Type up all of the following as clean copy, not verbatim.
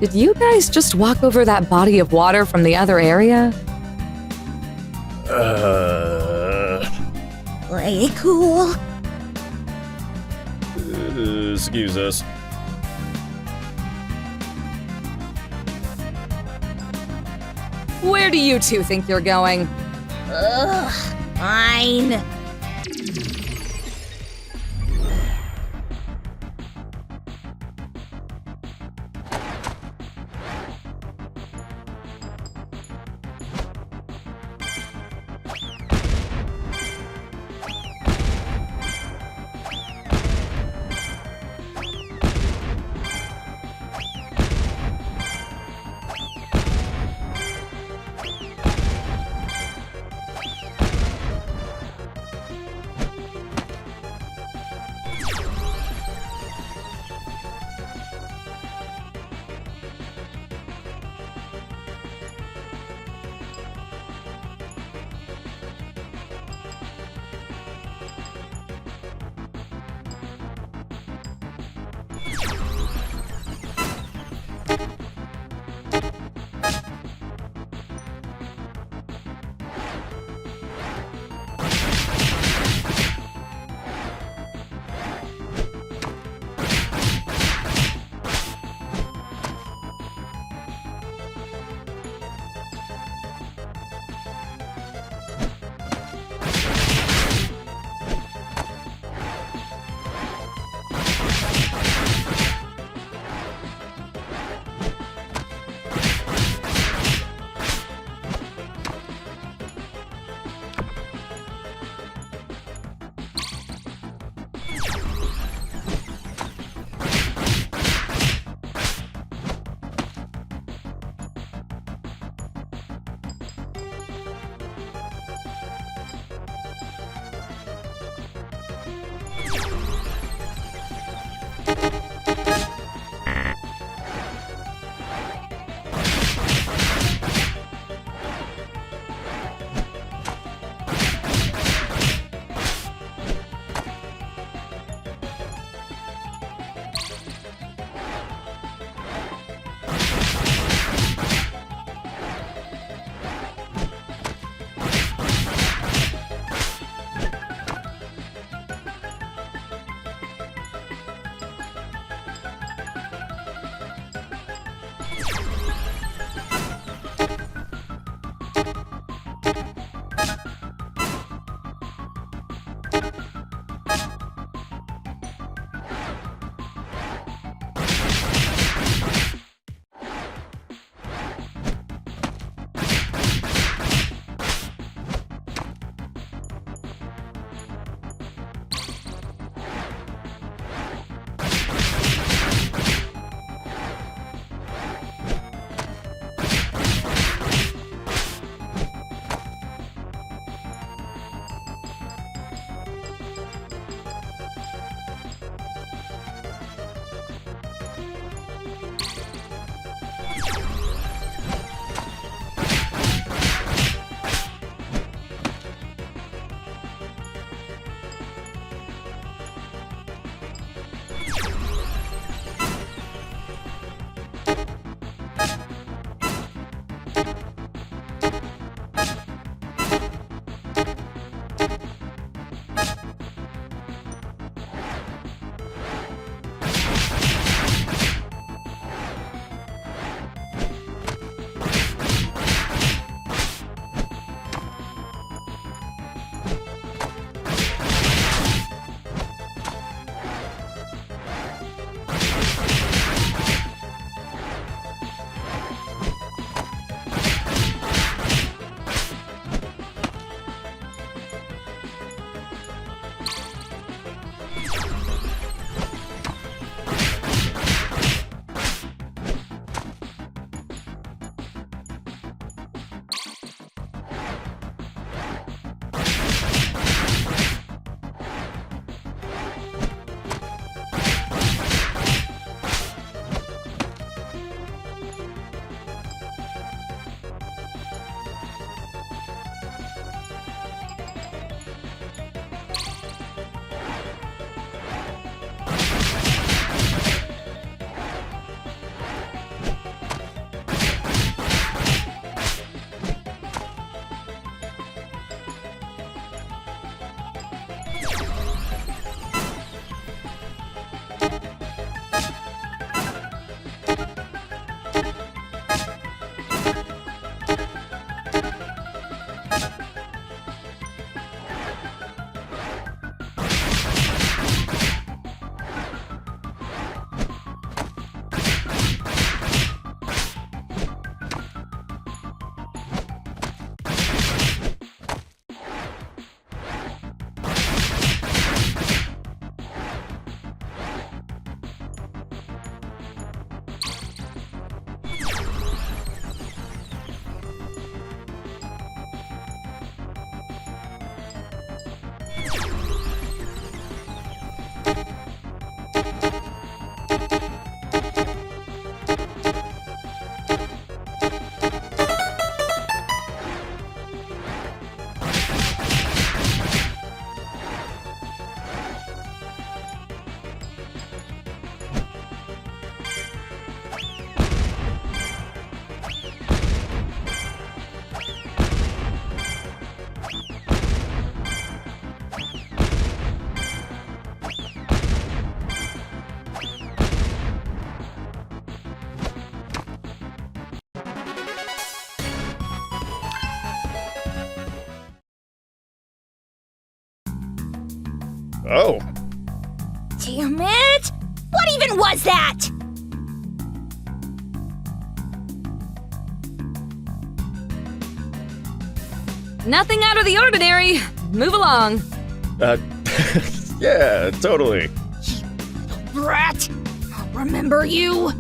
Did you guys just walk over that body of water from the other area? Play it cool. Excuse us. Where do you two think you're going? Ugh, fine. Oh, Damn it! What even was that? Nothing out of the ordinary. Move along. yeah, totally. Brat! I'll remember you.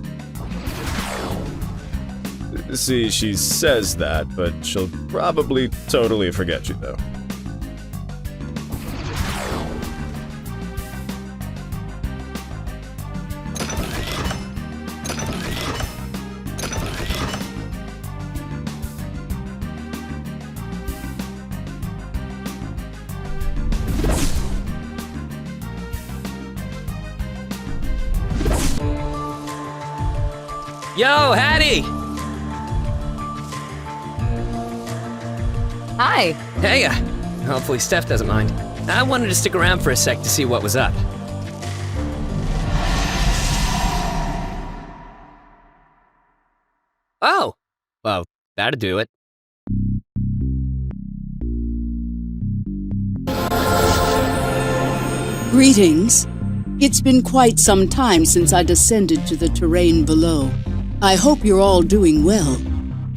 See, she says that, but she'll probably totally forget you, though. Yo, Hattie! Hi. Hey, hopefully Steph doesn't mind. I wanted to stick around for a sec to see what was up. Oh! Well, that'd do it. Greetings. It's been quite some time since I descended to the terrain below. I hope you're all doing well.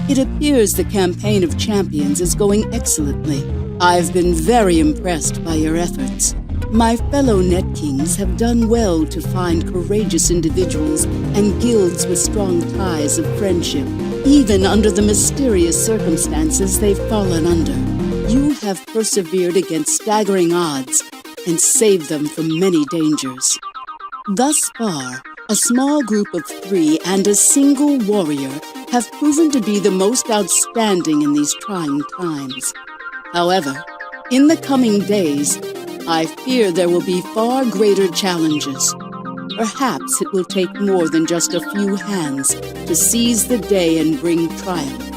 It appears the campaign of champions is going excellently. I've been very impressed by your efforts. My fellow Net Kings have done well to find courageous individuals and guilds with strong ties of friendship, even under the mysterious circumstances they've fallen under. You have persevered against staggering odds and saved them from many dangers. Thus far, a small group of 3 and a single warrior have proven to be the most outstanding in these trying times. However, in the coming days, I fear there will be far greater challenges. Perhaps it will take more than just a few hands to seize the day and bring triumph.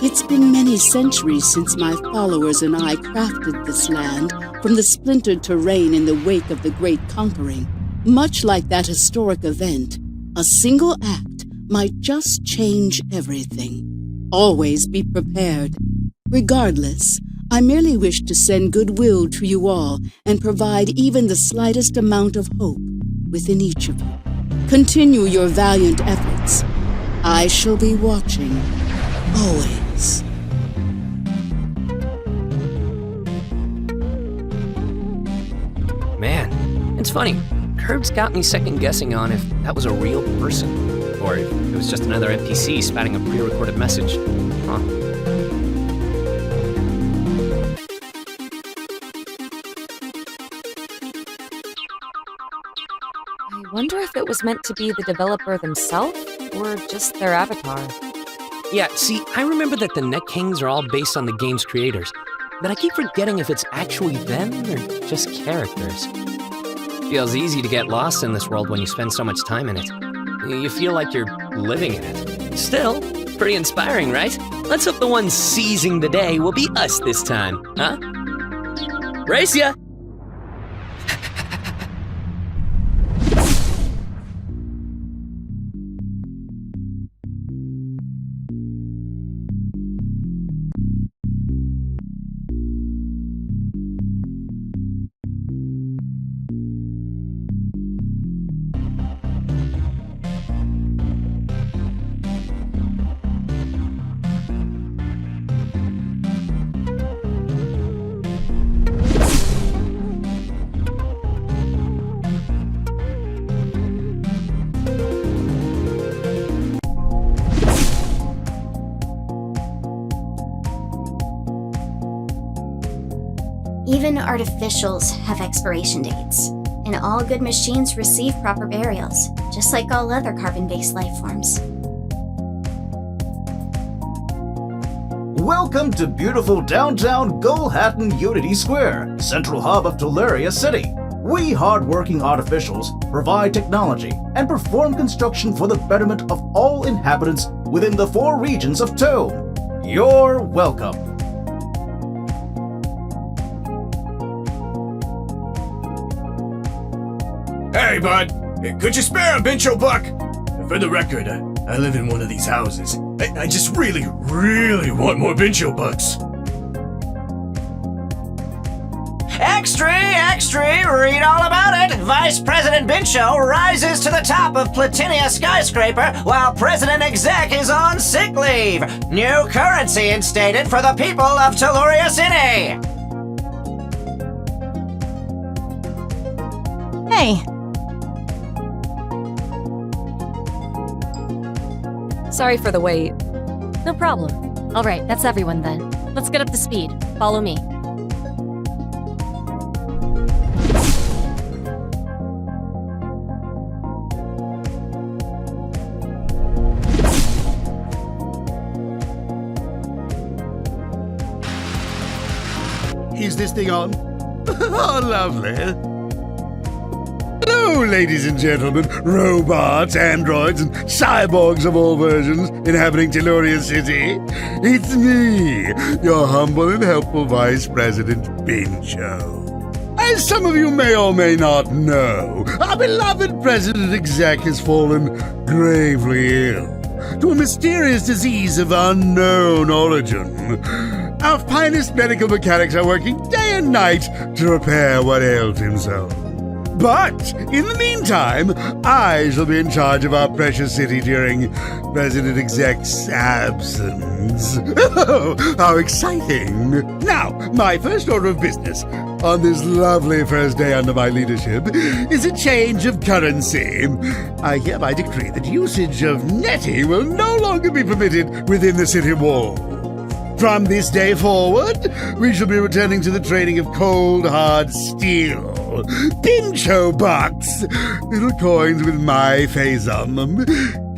It's been many centuries since my followers and I crafted this land from the splintered terrain in the wake of the Great Conquering. Much like that historic event, a single act might just change everything. Always be prepared. Regardless, I merely wish to send goodwill to you all and provide even the slightest amount of hope within each of you. Continue your valiant efforts. I shall be watching, always. Man, it's funny. Curb's got me second-guessing on if that was a real person, or if it was just another NPC spouting a pre-recorded message. Huh. I wonder if it was meant to be the developer themselves or just their avatar. Yeah, see, I remember that the Net Kings are all based on the game's creators, but I keep forgetting if it's actually them or just characters. Feels easy to get lost in this world when you spend so much time in it. You feel like you're living in it. Still, pretty inspiring, right? Let's hope the ones seizing the day will be us this time, huh? Race ya! Even artificials have expiration dates, and all good machines receive proper burials, just like all other carbon-based life forms. Welcome to beautiful downtown Gulhattan Unity Square, central hub of Teleria City. We hard-working artificials provide technology and perform construction for the betterment of all inhabitants within the 4 regions of Tome. You're welcome. Hey, bud! Could you spare a Bincho buck? For the record, I live in one of these houses. I just really want more Bincho bucks. Extra, read all about it. Vice President Bincho rises to the top of Platinia skyscraper while President Exec is on sick leave. New currency instated for the people of Telluria City. Hey, Sorry for the wait. No problem. All right, that's everyone then. Let's get up to speed. Follow me. Is this thing on? Oh, lovely. Hello, ladies and gentlemen, robots, androids, and cyborgs of all versions inhabiting Telluria City. It's me, your humble and helpful Vice President Bincho. As some of you may or may not know, our beloved President-Exec has fallen gravely ill to a mysterious disease of unknown origin. Our finest medical mechanics are working day and night to repair what ailed himself. But, in the meantime, I shall be in charge of our precious city during President-Exec's absence. Oh, how exciting! Now, my first order of business on this lovely first day under my leadership is a change of currency. I hereby decree that usage of netty will no longer be permitted within the city walls. From this day forward, we shall be returning to the trading of cold, hard steel. Bincho bucks! Little coins with my face on them.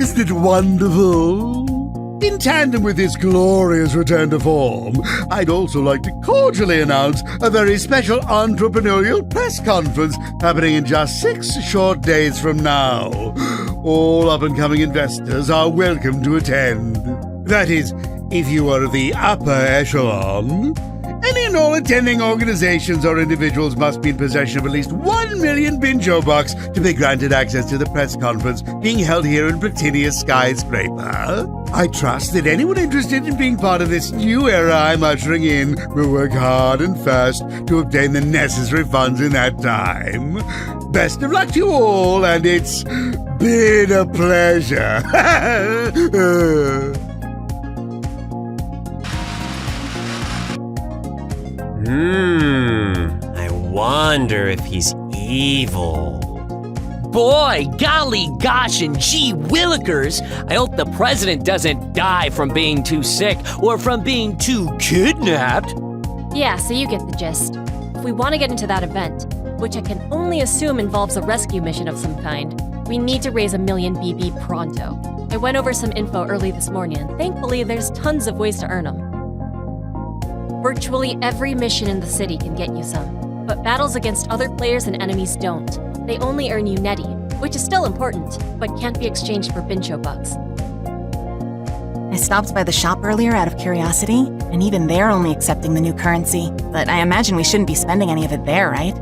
Isn't it wonderful? In tandem with this glorious return to form, I'd also like to cordially announce a very special entrepreneurial press conference happening in just 6 short days from now. All up-and-coming investors are welcome to attend. That is, if you are of the upper echelon. Any and all attending organizations or individuals must be in possession of at least 1 million Bincho bucks to be granted access to the press conference being held here in Platinia skyscraper. I trust that anyone interested in being part of this new era I'm ushering in will work hard and fast to obtain the necessary funds in that time. Best of luck to you all, and it's been a pleasure. I wonder if he's evil. Boy, golly gosh, and gee willikers! I hope the president doesn't die from being too sick or from being too kidnapped. Yeah, so you get the gist. If we want to get into that event, which I can only assume involves a rescue mission of some kind, we need to raise 1 million BB pronto. I went over some info early this morning, and thankfully there's tons of ways to earn them. Virtually every mission in the city can get you some, but battles against other players and enemies don't. They only earn you netty, which is still important, but can't be exchanged for Bincho bucks. I stopped by the shop earlier out of curiosity, and even they're only accepting the new currency. But I imagine we shouldn't be spending any of it there, right?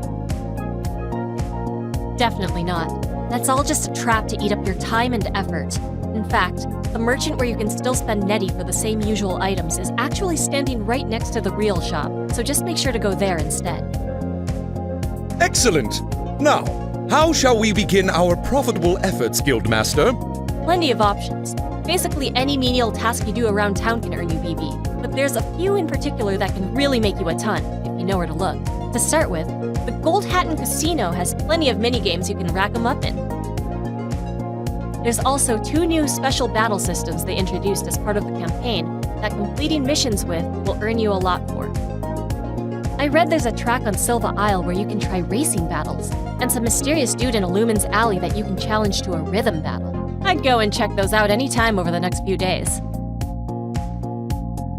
Definitely not. That's all just a trap to eat up your time and effort. In fact, the merchant where you can still spend netty for the same usual items is actually standing right next to the real shop, so just make sure to go there instead. Excellent! Now, how shall we begin our profitable efforts, Guildmaster? Plenty of options. Basically any menial task you do around town can earn you BB, but there's a few in particular that can really make you a ton, if you know where to look. To start with, the Gold Hatton Casino has plenty of minigames you can rack them up in. There's also 2 new special battle systems they introduced as part of the campaign that completing missions with will earn you a lot for. I read there's a track on Silva Isle where you can try racing battles, and some mysterious dude in Illumin's Alley that you can challenge to a rhythm battle. I'd go and check those out anytime over the next few days.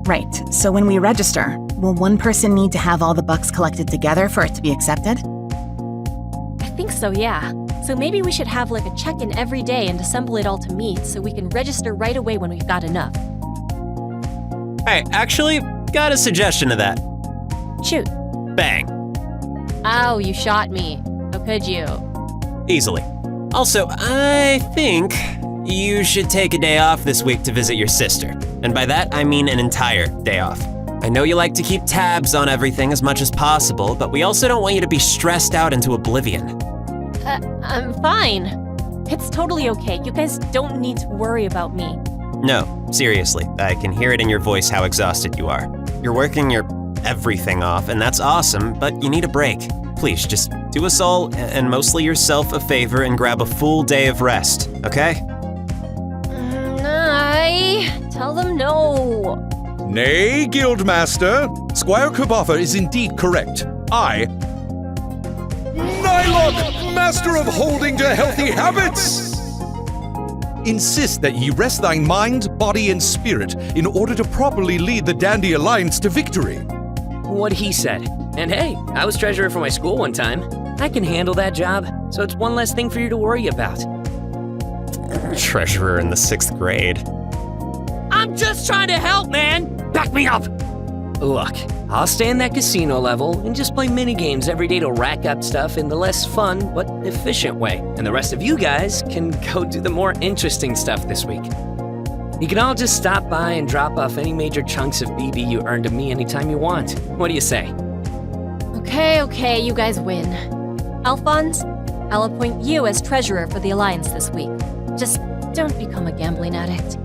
Right, so when we register, will one person need to have all the bucks collected together for it to be accepted? I think so, yeah. So maybe we should have like a check-in every day and assemble it all to meet so we can register right away when we've got enough. Hey, actually, got a suggestion to that. Shoot. Bang. Ow, you shot me. How could you? Easily. Also, I think you should take a day off this week to visit your sister. And by that, I mean an entire day off. I know you like to keep tabs on everything as much as possible, but we also don't want you to be stressed out into oblivion. I'm fine. It's totally okay. You guys don't need to worry about me. No, seriously, I can hear it in your voice how exhausted you are. You're working your everything off, and that's awesome, but you need a break. Please, just do us all, and mostly yourself, a favor and grab a full day of rest, okay? Tell them no. Nay, Guildmaster. Squire Kabotha is indeed correct. I, Nylok, Master of Holding to Healthy Habits, insist that ye rest thine mind, body, and spirit in order to properly lead the Dandy Alliance to victory. What he said. And hey, I was treasurer for my school one time. I can handle that job, so it's one less thing for you to worry about. Treasurer in the 6th grade. I'm just trying to help, man! Back me up! Look, I'll stay in that casino level and just play minigames every day to rack up stuff in the less fun but efficient way. And the rest of you guys can go do the more interesting stuff this week. You can all just stop by and drop off any major chunks of BB you earned of me anytime you want. What do you say? Okay, you guys win. Alphonse, I'll appoint you as treasurer for the Alliance this week. Just don't become a gambling addict.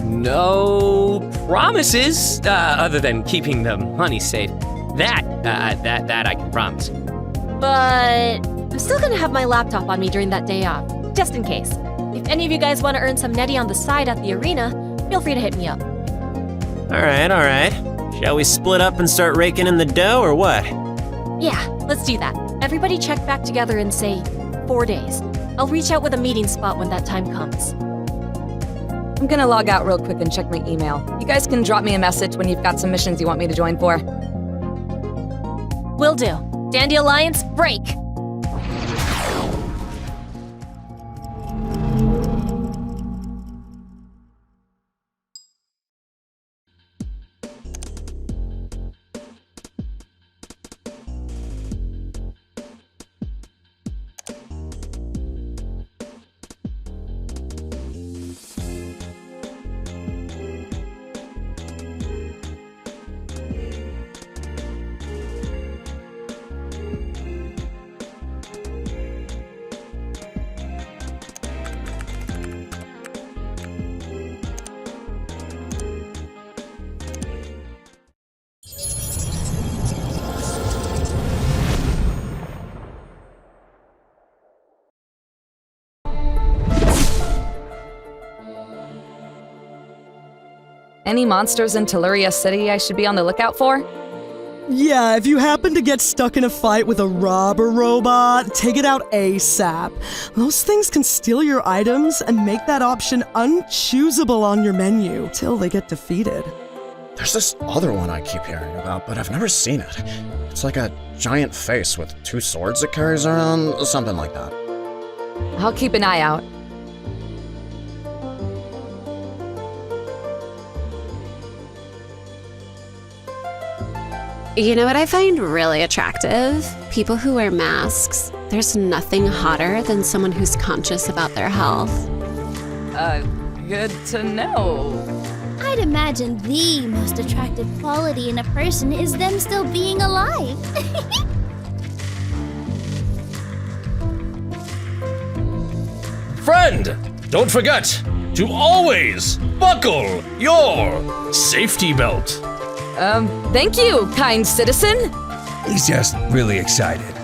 No promises, other than keeping the money safe. That I can promise. But I'm still gonna have my laptop on me during that day off, just in case. If any of you guys want to earn some netty on the side at the arena, feel free to hit me up. All right. Shall we split up and start raking in the dough, or what? Yeah, let's do that. Everybody check back together in, say, 4 days. I'll reach out with a meeting spot when that time comes. I'm gonna log out real quick and check my email. You guys can drop me a message when you've got some missions you want me to join for. Will do. Dandy Alliance, break! Any monsters in Telluria City I should be on the lookout for? Yeah, if you happen to get stuck in a fight with a robber robot, take it out ASAP. Those things can steal your items and make that option unchoosable on your menu till they get defeated. There's this other one I keep hearing about, but I've never seen it. It's like a giant face with 2 swords it carries around, something like that. I'll keep an eye out. You know what I find really attractive? People who wear masks. There's nothing hotter than someone who's conscious about their health. Good to know. I'd imagine the most attractive quality in a person is them still being alive. Friend, don't forget to always buckle your safety belt. Thank you, kind citizen. He's just really excited.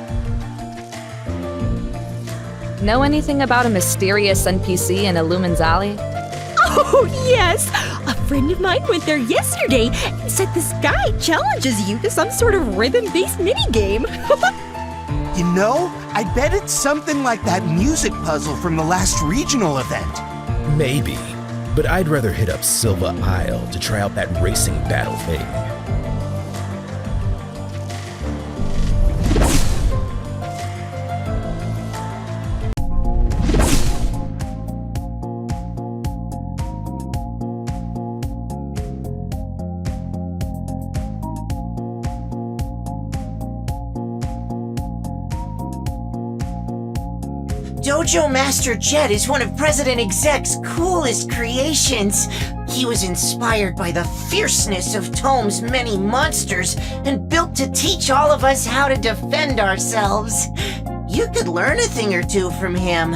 Know anything about a mysterious NPC in Illumin's Alley? Oh, yes! A friend of mine went there yesterday and said this guy challenges you to some sort of rhythm-based minigame. You know, I bet it's something like that music puzzle from the last regional event. Maybe, but I'd rather hit up Silva Isle to try out that racing battle thing. Dojo Master Jet is one of President Exec's coolest creations. He was inspired by the fierceness of Tome's many monsters and built to teach all of us how to defend ourselves. You could learn a thing or two from him.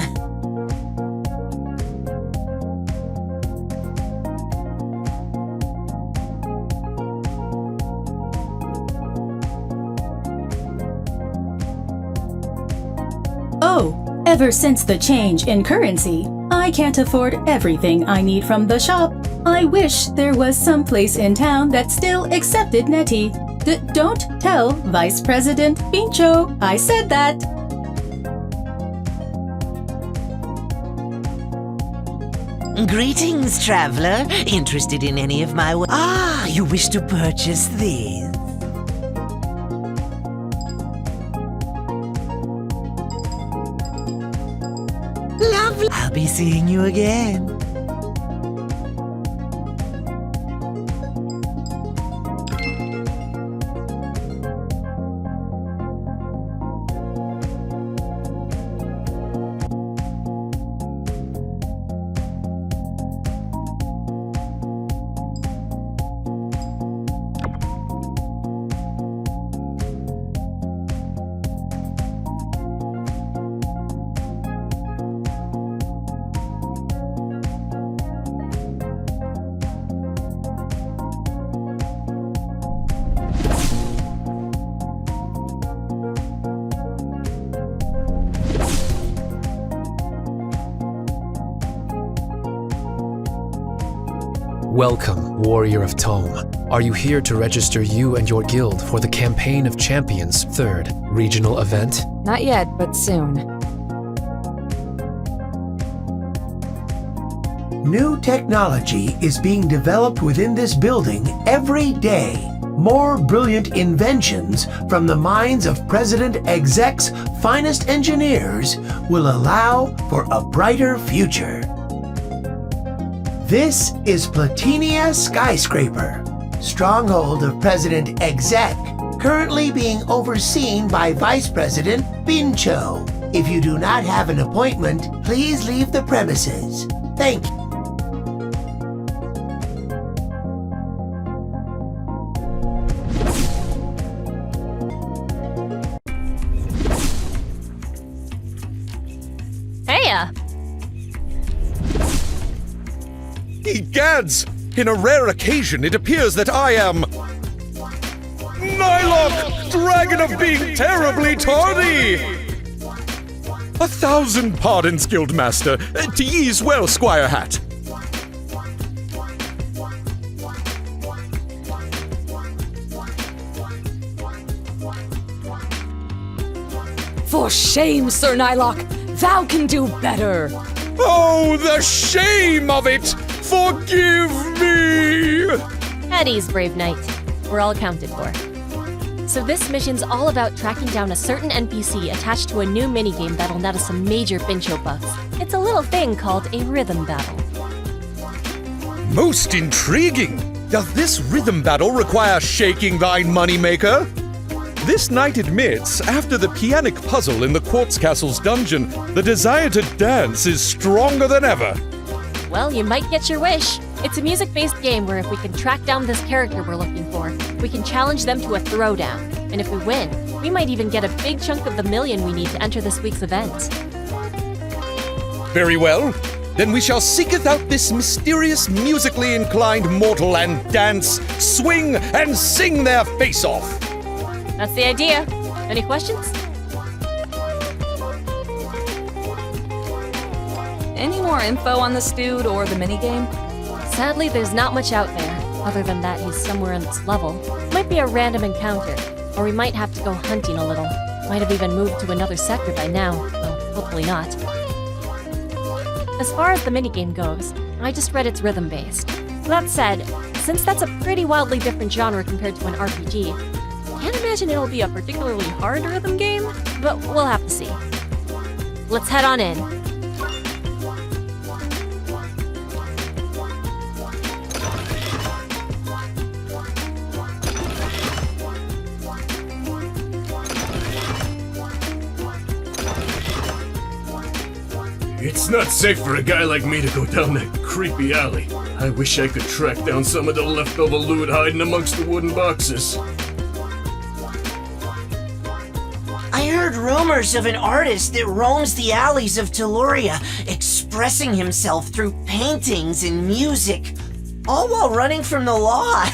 Oh, ever since the change in currency, I can't afford everything I need from the shop. I wish there was some place in town that still accepted Netty. Don't tell Vice President Pincho I said that. Greetings, traveler. Interested in any of my... Ah, you wish to purchase these? Lovely. I'll be seeing you again. Welcome, Warrior of Tome. Are you here to register you and your guild for the Campaign of Champions 3rd regional event? Not yet, but soon. New technology is being developed within this building every day. More brilliant inventions from the minds of President Exec's finest engineers will allow for a brighter future. This is Platinia Skyscraper, stronghold of President Exec, currently being overseen by Vice President Pincho. If you do not have an appointment, please leave the premises. Thank you. Heya! Egads! In a rare occasion, it appears that I am... Nylok, dragon of being terribly tardy! 1,000 pardons, Guildmaster. To ye's well, Squire Hat. For shame, Sir Nylok! Thou can do better! Oh, the shame of it! Forgive me! At ease, brave knight. We're all accounted for. So this mission's all about tracking down a certain NPC attached to a new minigame that'll net us some major Pincho bucks. It's a little thing called a rhythm battle. Most intriguing! Does this rhythm battle require shaking thine moneymaker? This knight admits, after the pianic puzzle in the Quartz Castle's dungeon, the desire to dance is stronger than ever. Well, you might get your wish. It's a music-based game where if we can track down this character we're looking for, we can challenge them to a throwdown. And if we win, we might even get a big chunk of the million we need to enter this week's event. Very well. Then we shall seeketh out this mysterious, musically inclined mortal and dance, swing, and sing their face off. That's the idea. Any questions? Any more info on this dude or the minigame? Sadly, there's not much out there, other than that he's somewhere in this level. Might be a random encounter, or we might have to go hunting a little. Might have even moved to another sector by now, though hopefully not. As far as the minigame goes, I just read it's rhythm-based. That said, since that's a pretty wildly different genre compared to an RPG, can't imagine it'll be a particularly hard rhythm game, but we'll have to see. Let's head on in. It's not safe for a guy like me to go down that creepy alley. I wish I could track down some of the leftover loot hiding amongst the wooden boxes. I heard rumors of an artist that roams the alleys of Telluria, expressing himself through paintings and music, all while running from the law.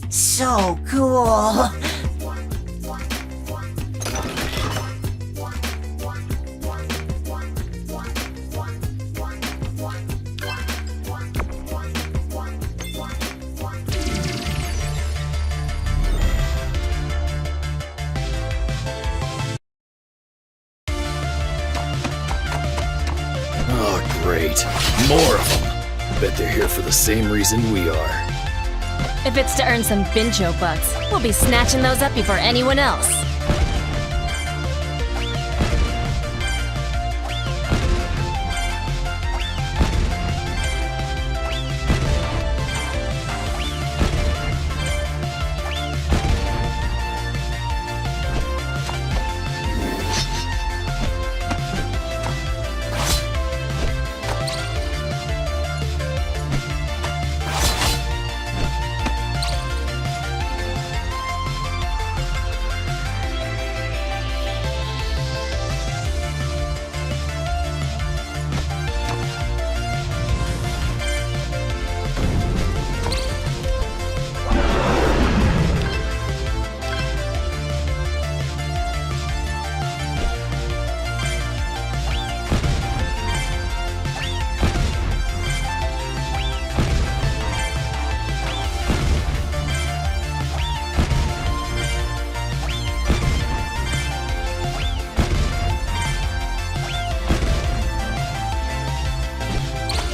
So cool. Oh, great. More of them. Bet they're here for the same reason we are. If it's to earn some Bincho bucks, we'll be snatching those up before anyone else.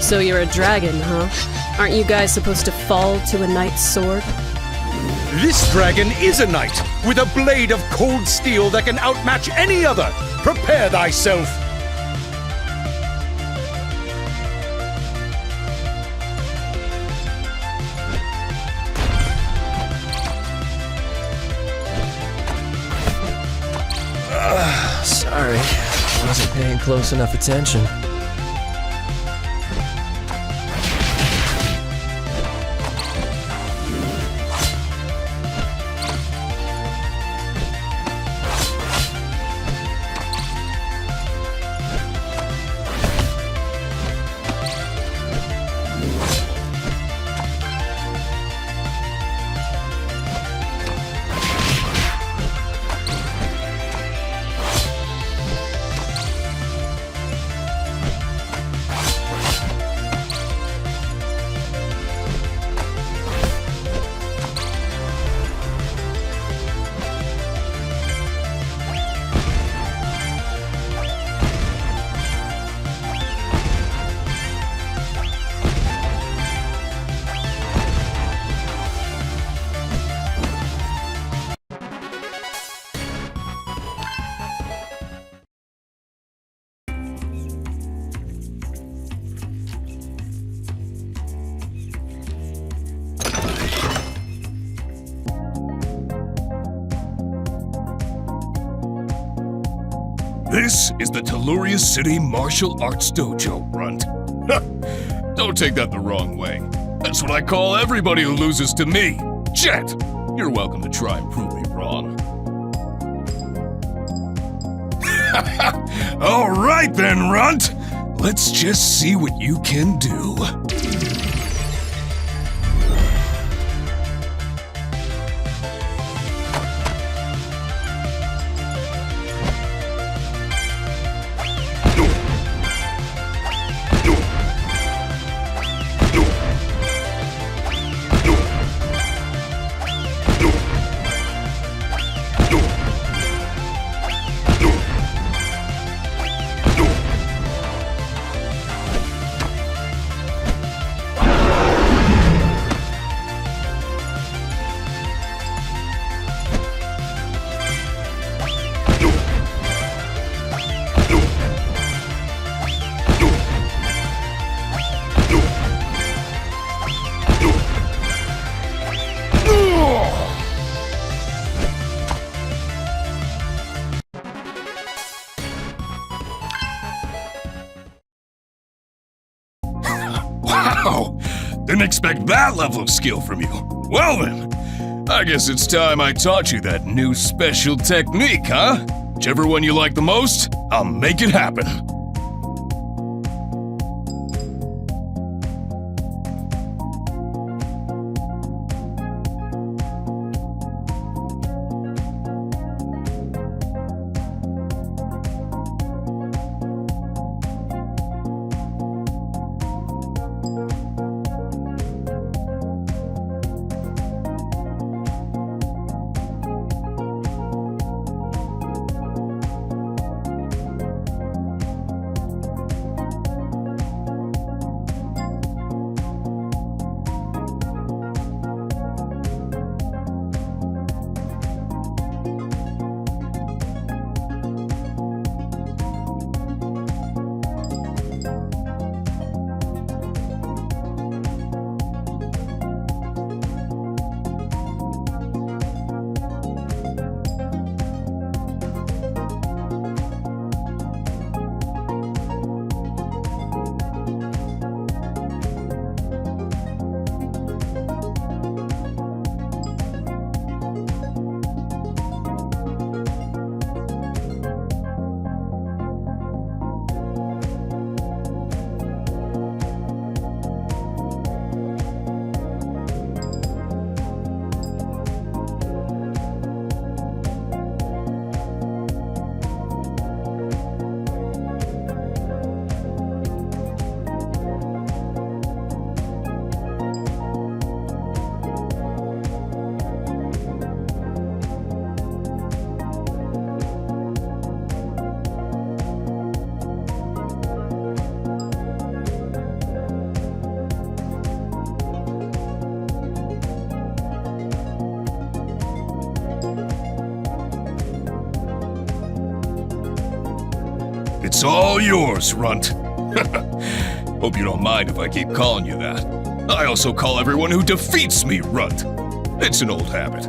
So you're a dragon, huh? Aren't you guys supposed to fall to a knight's sword? This dragon is a knight, with a blade of cold steel that can outmatch any other. Prepare thyself. Sorry, wasn't paying close enough attention. This is the Telluria City Martial Arts Dojo, Runt. Don't take that the wrong way. That's what I call everybody who loses to me. Jet, you're welcome to try and prove me wrong. All right then, Runt. Let's just see what you can do. Didn't expect that level of skill from you. Well then, I guess it's time I taught you that new special technique, huh? Whichever one you like the most, I'll make it happen. It's all yours, Runt. Hope you don't mind if I keep calling you that. I also call everyone who defeats me Runt. It's an old habit.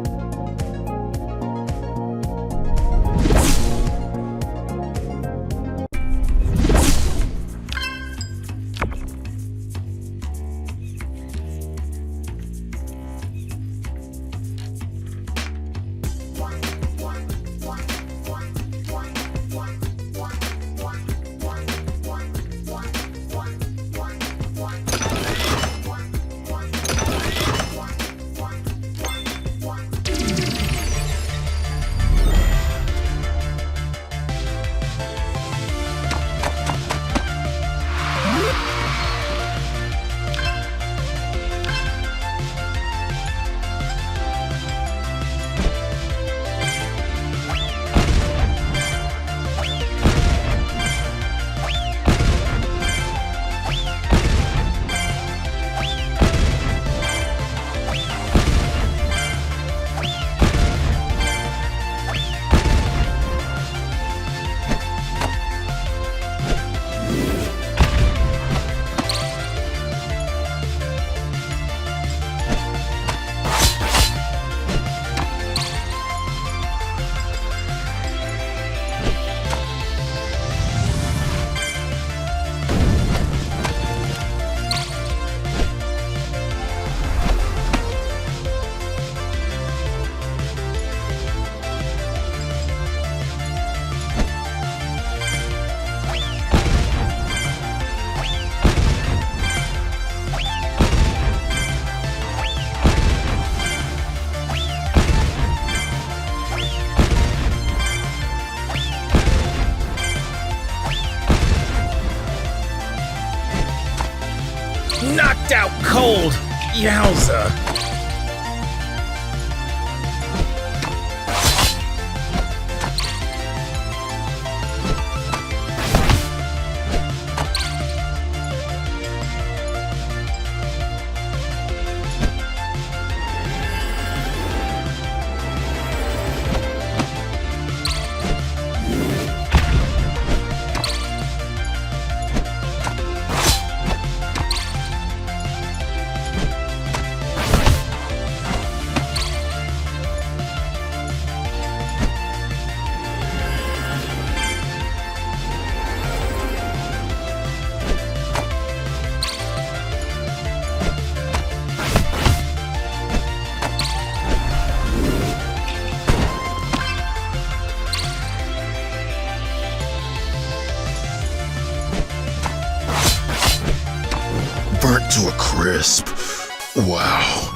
Knocked out cold! Yowza! to a crisp. Wow.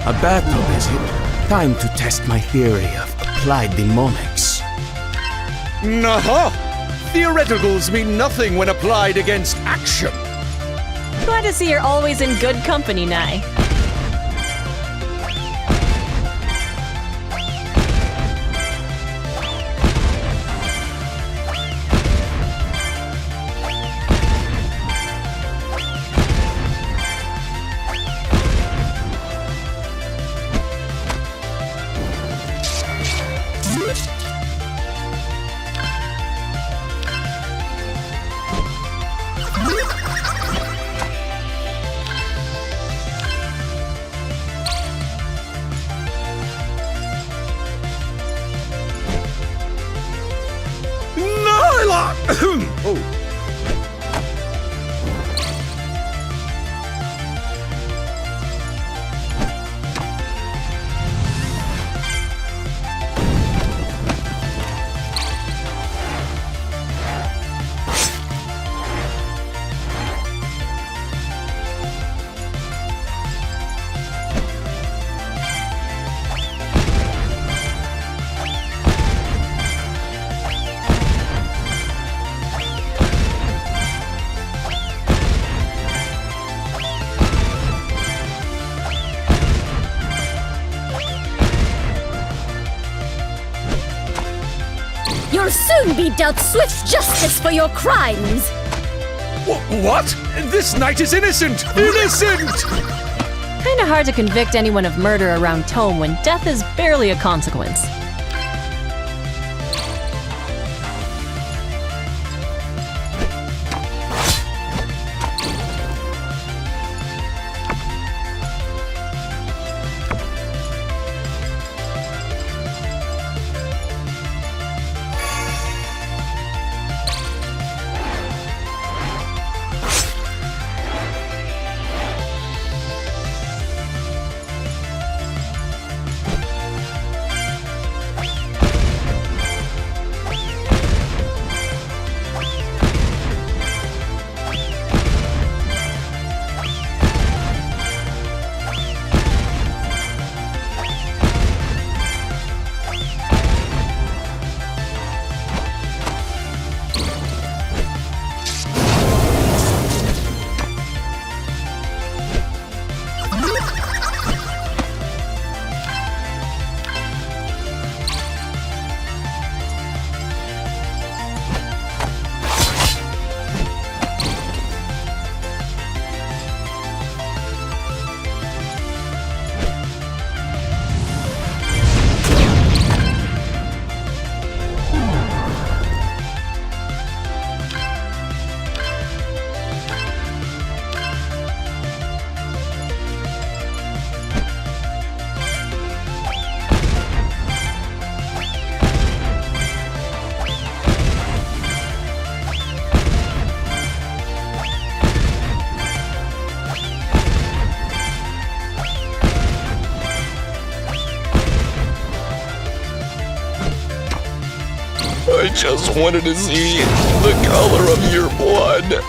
A battle, is it? Time to test my theory of applied demonics. Nah! Theoreticals mean nothing when applied against action. Glad to see you're always in good company, Nye. Oh. You'll soon be dealt swift justice for your crimes! What? This knight is innocent! Innocent! Kinda hard to convict anyone of murder around Tome when death is barely a consequence. I just wanted to see the color of your blood.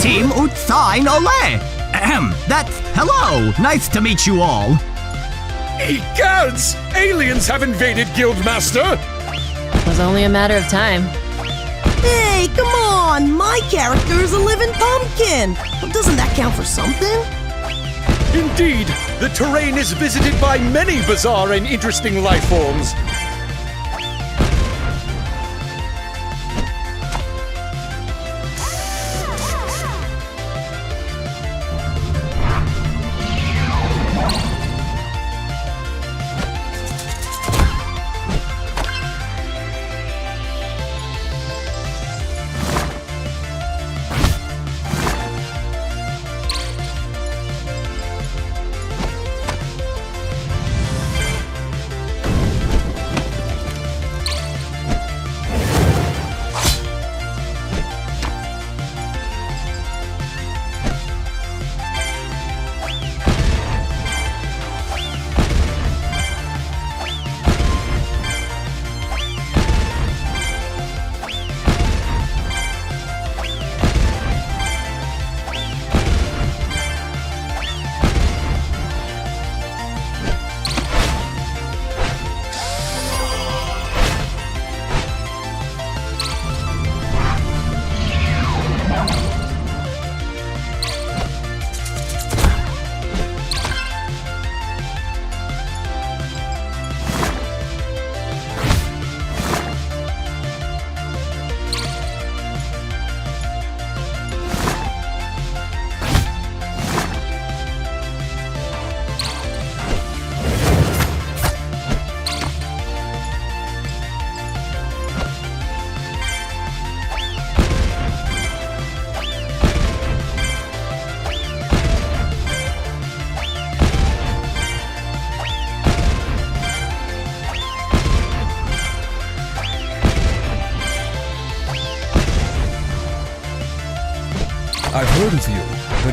Team Utsain Ole! That's hello! Nice to meet you all! Egads! Aliens have invaded, Guildmaster! Was only a matter of time. Hey, come on! My character is a living pumpkin! Doesn't that count for something? Indeed, the terrain is visited by many bizarre and interesting life forms.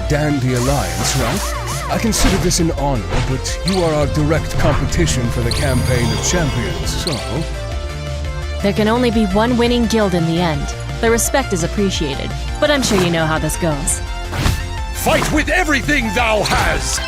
Dandy Alliance, right? I consider this an honor, but you are our direct competition for the Campaign of Champions, so... There can only be one winning guild in the end. The respect is appreciated, but I'm sure you know how this goes. Fight with everything thou hast!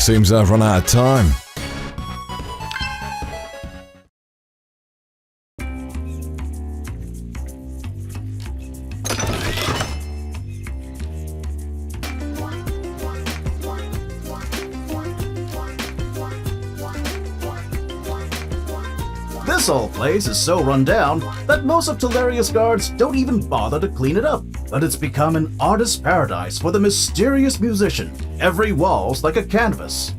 Seems I've run out of time. This old place is so run down that most of Telluria's guards don't even bother to clean it up. But it's become an artist's paradise for the mysterious musician. Every wall's like a canvas.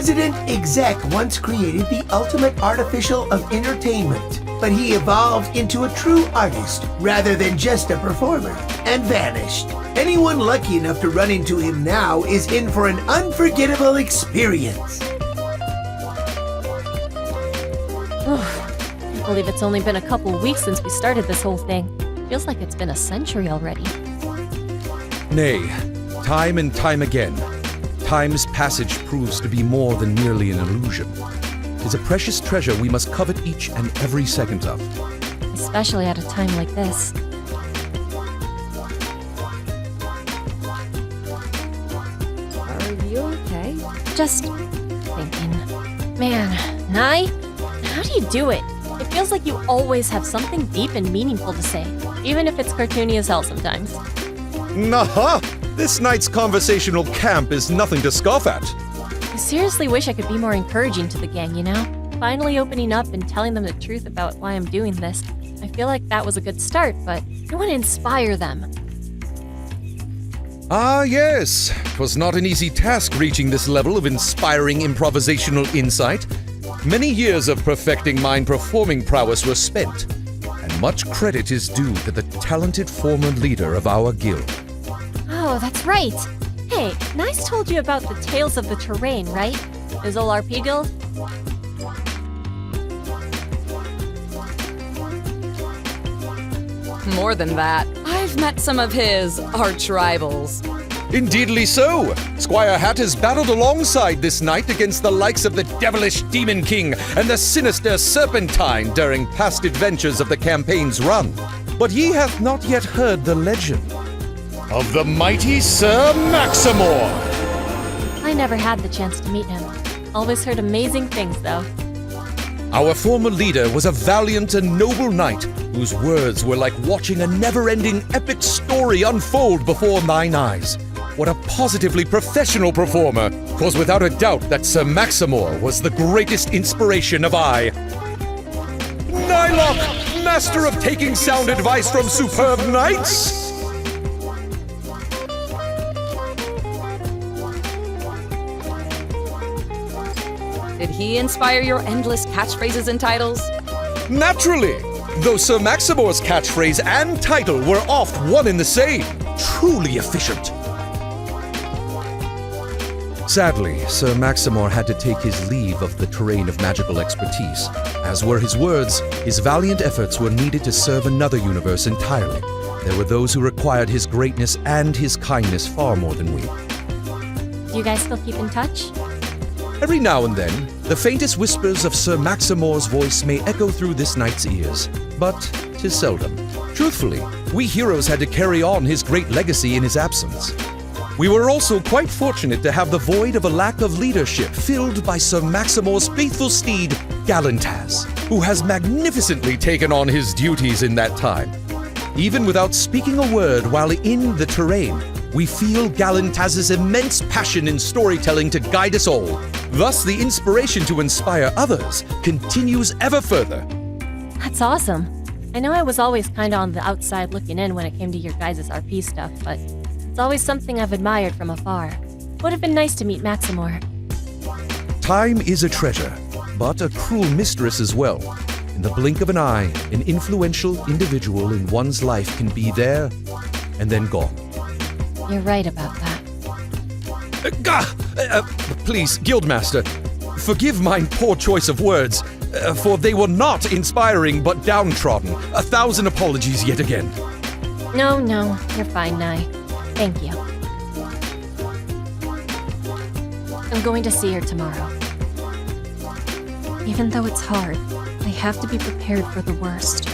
President Exec once created the ultimate artificial of entertainment, but he evolved into a true artist rather than just a performer and vanished. Anyone lucky enough to run into him now is in for an unforgettable experience. Can't believe it's only been a couple weeks since we started this whole thing. Feels like it's been a century already. Nay, time and time again, time's passage proves to be more than merely an illusion. 'Tis a precious treasure we must covet each and every second of. Especially at a time like this. Are you okay? Just thinking. Man, Nai, how do you do it? It feels like you always have something deep and meaningful to say, even if it's cartoony as hell sometimes. Nah, this night's conversational camp is nothing to scoff at. I seriously wish I could be more encouraging to the gang, you know? Finally opening up and telling them the truth about why I'm doing this. I feel like that was a good start, but I want to inspire them. Ah, yes. 'Twas not an easy task reaching this level of inspiring improvisational insight. Many years of perfecting mine performing prowess were spent, and much credit is due to the talented former leader of our guild. Oh, that's right. Hey, Nice told you about the Tales of the Terrain, right? His old RP guild? More than that, I've met some of his arch rivals. Indeedly so. Squire Hat has battled alongside this night against the likes of the devilish Demon King and the sinister Serpentine during past adventures of the campaign's run. But ye hath not yet heard the legend of the mighty Sir Maximor. I never had the chance to meet him. Always heard amazing things, though. Our former leader was a valiant and noble knight whose words were like watching a never-ending epic story unfold before thine eyes. What a positively professional performer, 'cause without a doubt that Sir Maximor was the greatest inspiration of I. Nylock, master of taking sound advice from superb knights! Did he inspire your endless catchphrases and titles? Naturally! Though Sir Maximor's catchphrase and title were oft one and the same. Truly efficient. Sadly, Sir Maximor had to take his leave of the terrain of magical expertise. As were his words, his valiant efforts were needed to serve another universe entirely. There were those who required his greatness and his kindness far more than we. Do you guys still keep in touch? Every now and then, the faintest whispers of Sir Maximor's voice may echo through this knight's ears, but 'tis seldom. Truthfully, we heroes had to carry on his great legacy in his absence. We were also quite fortunate to have the void of a lack of leadership filled by Sir Maximor's faithful steed, Galantaz, who has magnificently taken on his duties in that time. Even without speaking a word while in the terrain, we feel Galantaz's immense passion in storytelling to guide us all. Thus, the inspiration to inspire others continues ever further. That's awesome. I know I was always kinda on the outside looking in when it came to your guys' RP stuff, but it's always something I've admired from afar. Would have been nice to meet Maximor. Time is a treasure, but a cruel mistress as well. In the blink of an eye, an influential individual in one's life can be there and then gone. You're right about that. Please, Guildmaster, forgive my poor choice of words, for they were not inspiring but downtrodden. 1,000 apologies yet again. No, you're fine, Nai. Thank you. I'm going to see her tomorrow. Even though it's hard, I have to be prepared for the worst.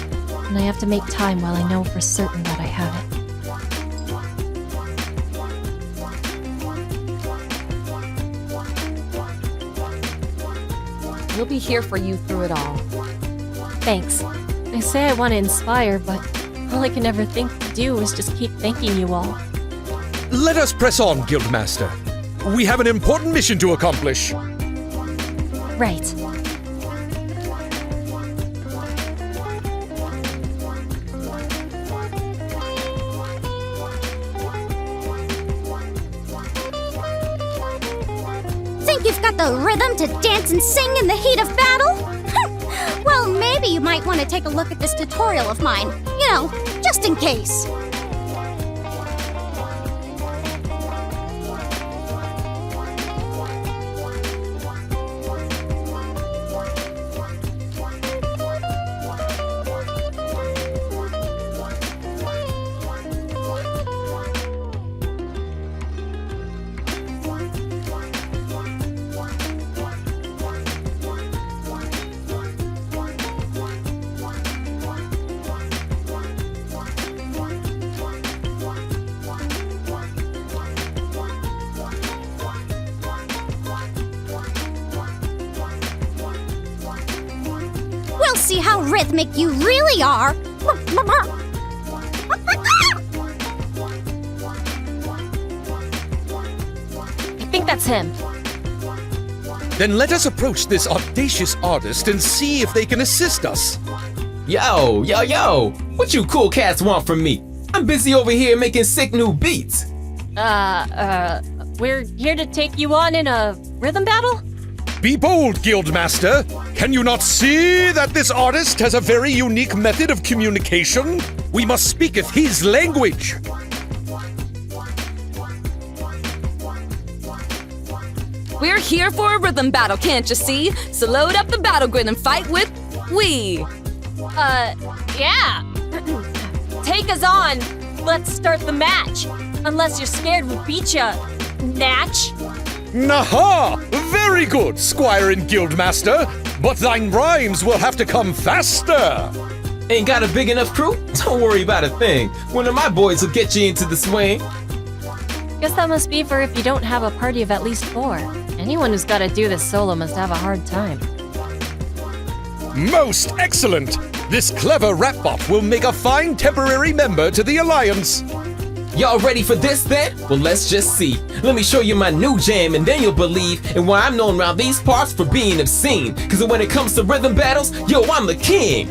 And I have to make time while I know for certain that I have it. We'll be here for you through it all. Thanks. I say I want to inspire, but all I can ever think to do is just keep thanking you all. Let us press on, Guildmaster. We have an important mission to accomplish. Right. Think you've got with a rhythm to dance and sing in the heat of battle? Well, maybe you might want to take a look at this tutorial of mine. You know, just in case. We'll see how rhythmic you really are. I think that's him. Then let us approach this audacious artist and see if they can assist us. Yo! What you cool cats want from me? I'm busy over here making sick new beats. We're here to take you on in a rhythm battle? Be bold, Guildmaster! Can you not see that this artist has a very unique method of communication? We must speaketh his language! We're here for a rhythm battle, can't you see? So load up the battle grid and fight with we. Yeah. Take us on. Let's start the match. Unless you're scared we'll beat ya, Natch. Naha! Very good, Squire and Guildmaster, but thine rhymes will have to come faster! Ain't got a big enough crew? Don't worry about a thing. One of my boys will get you into the swing. Guess that must be for if you don't have a party of at least 4. Anyone who's gotta do this solo must have a hard time. Most excellent! This clever rap bot will make a fine temporary member to the Alliance. Y'all ready for this then? Well, let's just see. Let me show you my new jam and then you'll believe in why I'm known around these parts for being obscene. Cause when it comes to rhythm battles, yo, I'm the king.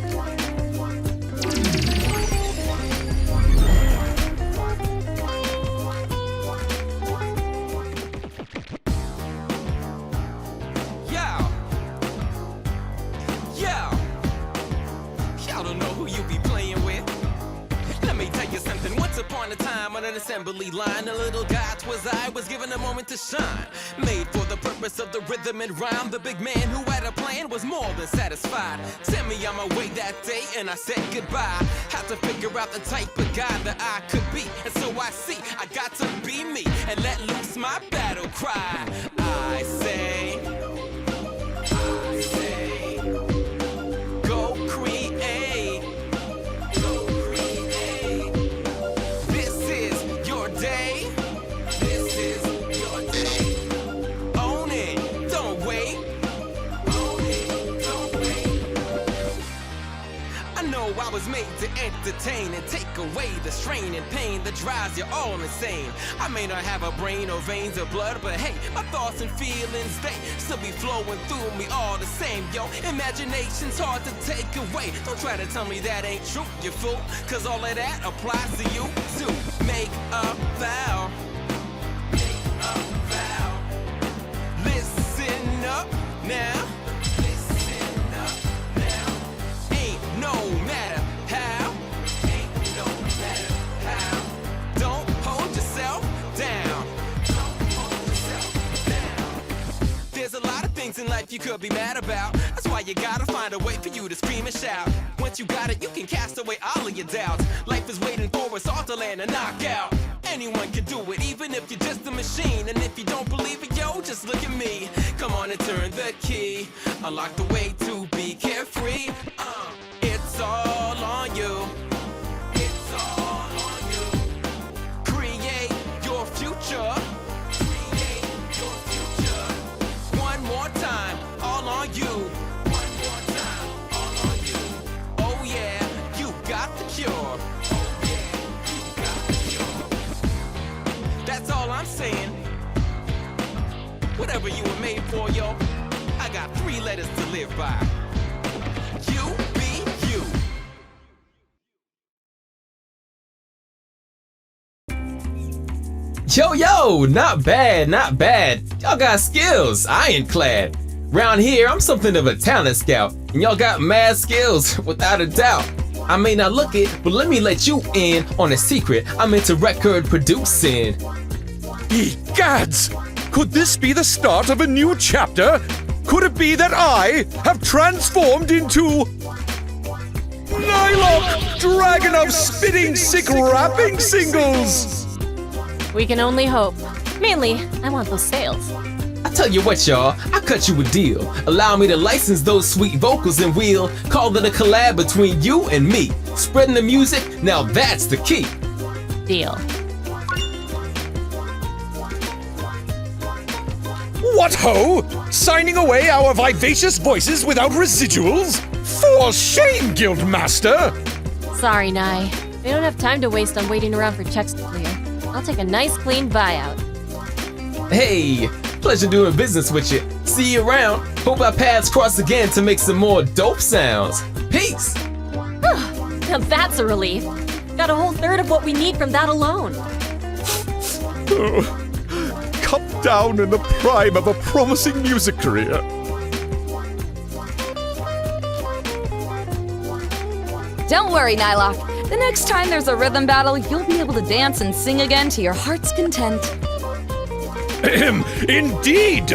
Y'all don't know who you be playing with. Let me tell you something. Once upon a time on an assembly line, a little guy was given a moment to shine. Made for the purpose of the rhythm and rhyme. The big man who had a plan was more than satisfied. Sent me on my way that day and I said goodbye. Had to figure out the type of guy that I could be. And so I see I got to be me and let loose my battle cry. I say, go create. Go create. This is your day. This is your day. Own it. Don't wait. Own it. Don't wait. I know I was made to entertain and take away the strain and pain that drives you all insane. I may not have a brain or veins or blood, but hey, my thoughts and feelings, they still be flowing through me all the same, yo. Imagination's hard to take away. Don't try to tell me that ain't true, you fool. Cause all of that applies to you too. Make a vow. Make a vow. Listen up now. Listen up now. Ain't no matter how. Ain't no matter how. Don't hold yourself down. Don't hold yourself down. There's a lot of things in life you could be mad about. That's why you gotta find a way for you to scream and shout. Once you got it, you can cast away all of your doubts. Life is waiting for us all to land a knockout. Anyone can do it, even if you're just a machine. And if you don't believe it, yo, just look at me. Come on and turn the key. Unlock the way to be carefree. It's all on you. It's all on you. Create your future. Create your future. One more time, all on you. One more time, all on you. Oh yeah, you got the cure. Oh yeah, you got the cure. That's all I'm saying. Whatever you were made for, yo, I got 3 letters to live by. You be you. Yo, not bad, not bad. Y'all got skills, ironclad. Round here, I'm something of a talent scout, and y'all got mad skills, without a doubt. I may not look it, but let me let you in on a secret. I'm into record producing. Egads! Could this be the start of a new chapter? Could it be that I have transformed into Nylock, dragon of spitting sick rapping singles? We can only hope. Mainly, I want those sales. I tell you what, y'all, I'll cut you a deal. Allow me to license those sweet vocals and we'll call it a collab between you and me. Spreading the music, now that's the key. Deal. What ho? Signing away our vivacious voices without residuals? For shame, Guildmaster! Sorry, Nye. We don't have time to waste on waiting around for checks to clear. I'll take a nice clean buyout. Hey, pleasure doing business with you. See you around. Hope our paths cross again to make some more dope sounds. Peace! Now that's a relief. Got a whole third of what we need from that alone. Cut down in the prime of a promising music career. Don't worry, Nylock. The next time there's a rhythm battle, you'll be able to dance and sing again to your heart's content. Indeed!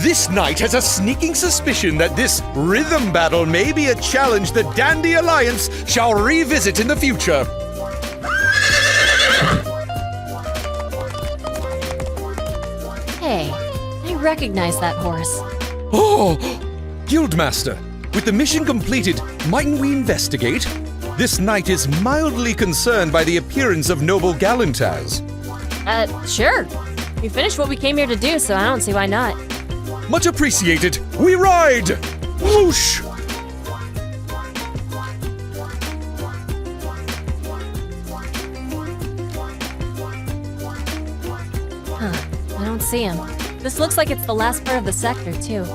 This knight has a sneaking suspicion that this rhythm battle may be a challenge the Dandy Alliance shall revisit in the future. Hey, I recognize that horse. Oh! Guildmaster, with the mission completed, mightn't we investigate? This knight is mildly concerned by the appearance of noble Galantaz. Sure. We finished what we came here to do, so I don't see why not. Much appreciated. We ride! Whoosh! I don't see him. This looks like it's the last part of the sector, too.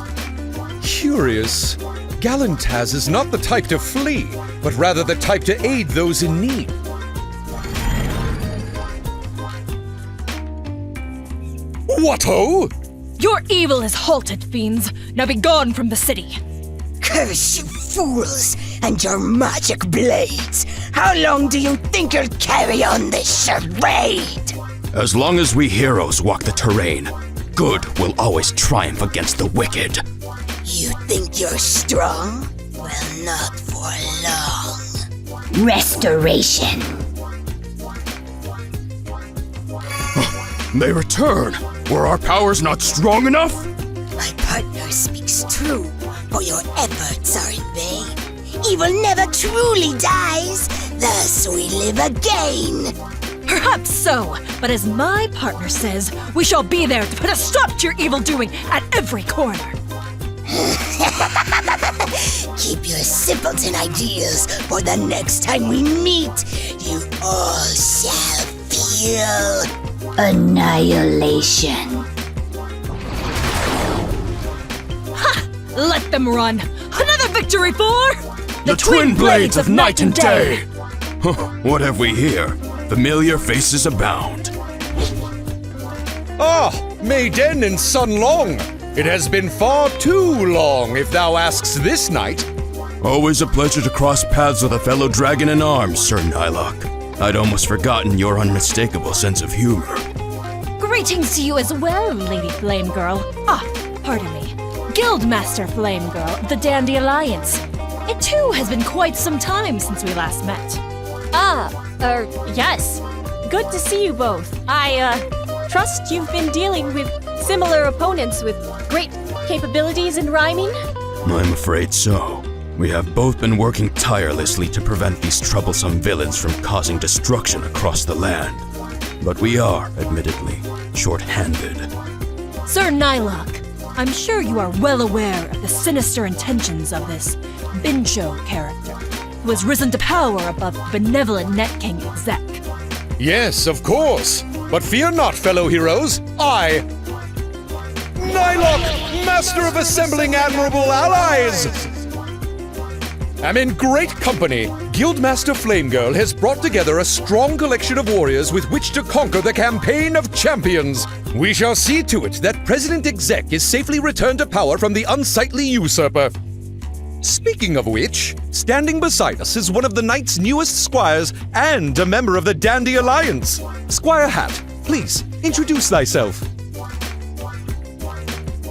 Curious. Galantaz is not the type to flee, but rather the type to aid those in need. What ho? Your evil is halted, fiends. Now be gone from the city. Curse you fools and your magic blades. How long do you think you'll carry on this charade? As long as we heroes walk the terrain, good will always triumph against the wicked. You think you're strong? Well, not for long. Restoration. They return. Were our powers not strong enough? My partner speaks true, but your efforts are in vain. Evil never truly dies, thus we live again. Perhaps so, but as my partner says, we shall be there to put a stop to your evil doing at every corner. Keep your simpleton ideas for the next time we meet. You all shall feel annihilation. Ha! Let them run. Another victory for the twin blades of night and day. What have we here? Familiar faces abound. Ah, Maiden and Sun Long. It has been far too long, if thou asks this knight. Always a pleasure to cross paths with a fellow dragon in arms, Sir Nylock. I'd almost forgotten your unmistakable sense of humor. Greetings to you as well, Lady Flame Girl. Pardon me. Guildmaster Flame Girl of the Dandy Alliance. It too has been quite some time since we last met. Yes. Good to see you both. I trust you've been dealing with similar opponents with great capabilities in rhyming? I'm afraid so. We have both been working tirelessly to prevent these troublesome villains from causing destruction across the land. But we are, admittedly, short-handed. Sir Nylock, I'm sure you are well aware of the sinister intentions of this Bincho character, who has risen to power above the benevolent Net King exec. Yes, of course. But fear not, fellow heroes. I, Nylock, master of assembling admirable allies, am in great company, Guildmaster Flamegirl has brought together a strong collection of warriors with which to conquer the campaign of champions. We shall see to it that President Exec is safely returned to power from the unsightly usurper. Speaking of which, standing beside us is one of the knight's newest squires and a member of the Dandy Alliance. Squire Hat, please introduce thyself.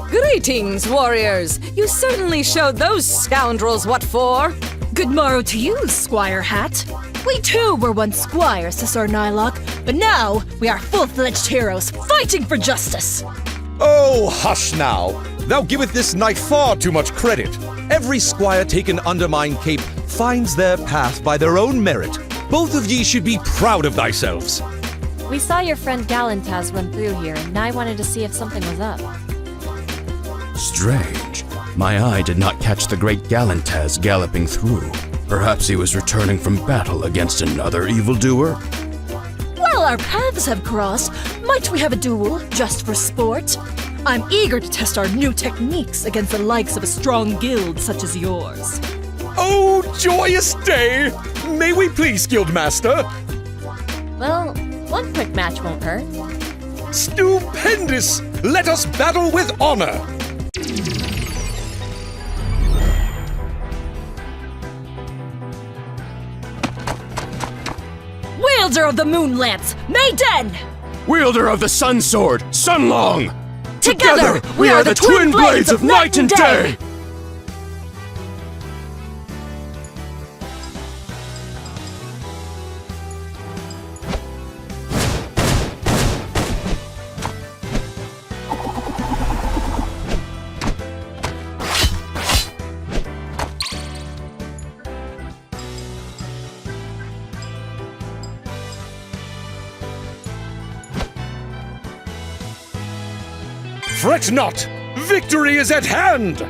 Greetings, warriors! You certainly showed those scoundrels what for. Good morrow to you, Squire Hat. We too were once squires to Sir Nylock, but now we are full-fledged heroes fighting for justice. Oh, hush now! Thou giveth this knight far too much credit. Every squire taken under mine cape finds their path by their own merit. Both of ye should be proud of thyselves. We saw your friend Galantaz run through here, and I wanted to see if something was up. Strange. My eye did not catch the great Galantaz galloping through. Perhaps he was returning from battle against another evildoer? Well, our paths have crossed. Might we have a duel, just for sport? I'm eager to test our new techniques against the likes of a strong guild such as yours. Oh, joyous day! May we please, Guildmaster? Well, one quick match won't hurt. Stupendous! Let us battle with honor! Wielder of the Moon Lance, Mayden! Wielder of the Sun Sword, Sunlong! Together, we are the twin blades of night and day! Fret not! Victory is at hand!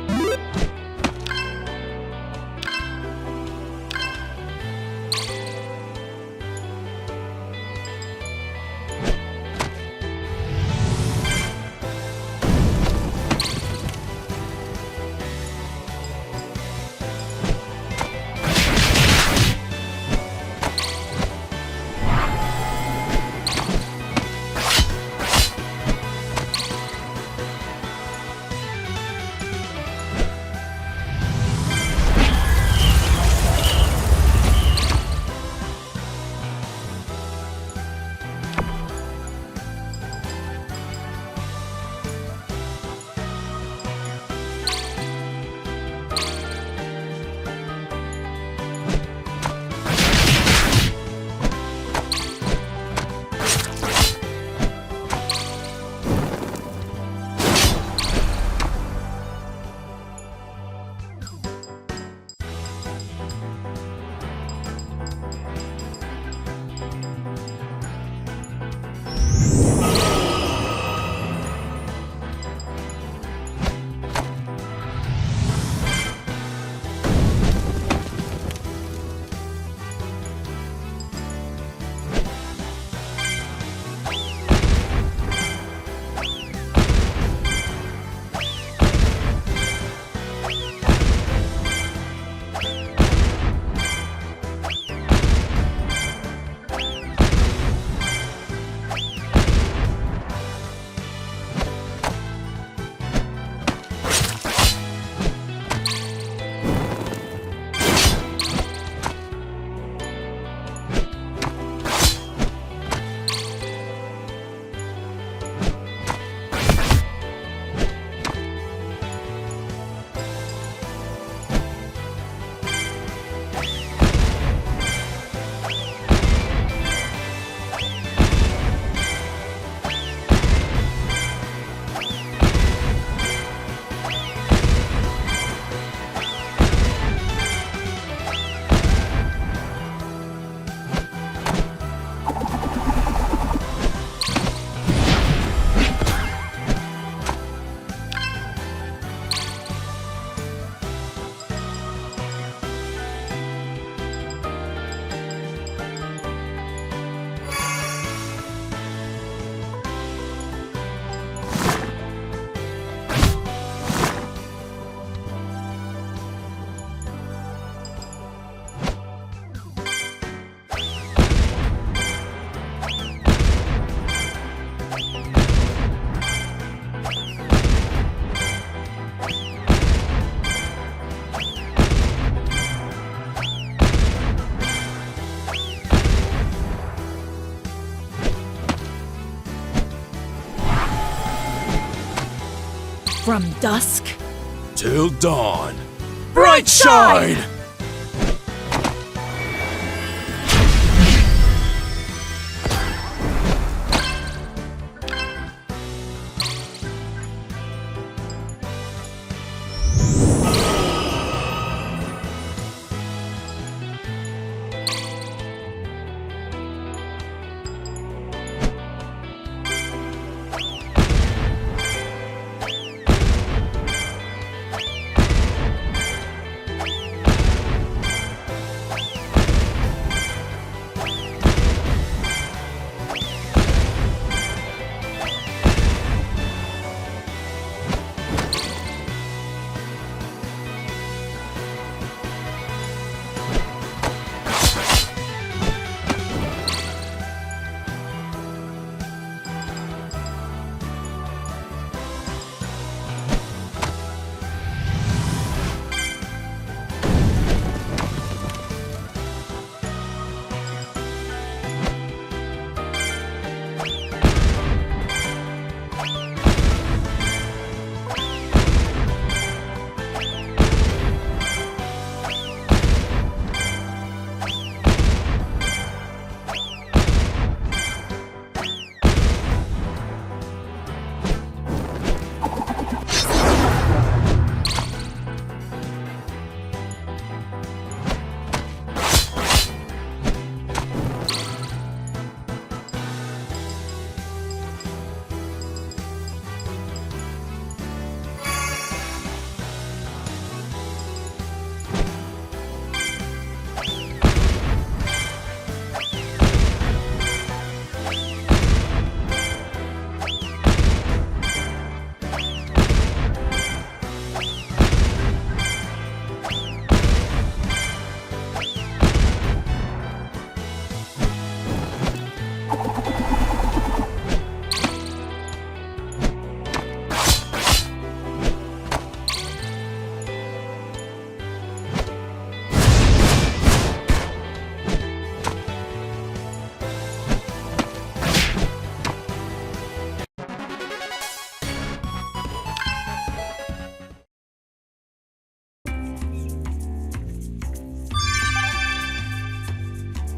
From dusk till dawn. Bright shine!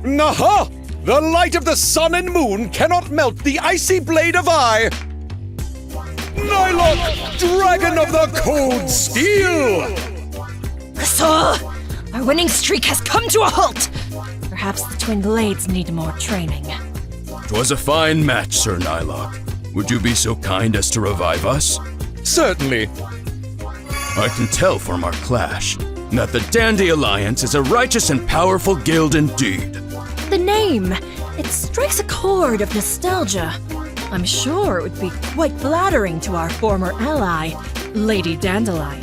Naha! The light of the sun and moon cannot melt the icy blade of eye! Nylok, dragon of the cold steel! So, our winning streak has come to a halt! Perhaps the twin blades need more training. 'Twas a fine match, Sir Nylok. Would you be so kind as to revive us? Certainly. I can tell from our clash that the Dandy Alliance is a righteous and powerful guild indeed. The name, it strikes a chord of nostalgia. I'm sure it would be quite flattering to our former ally, Lady Dandelion.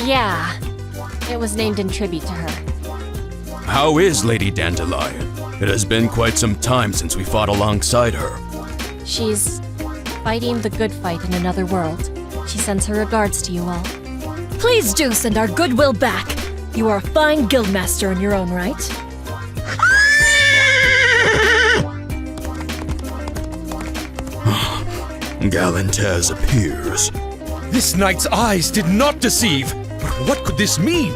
Yeah, it was named in tribute to her. How is Lady Dandelion? It has been quite some time since we fought alongside her. She's fighting the good fight in another world. She sends her regards to you all. Please do send our goodwill back. You are a fine guildmaster in your own right. Galantez appears. This knight's eyes did not deceive. But what could this mean?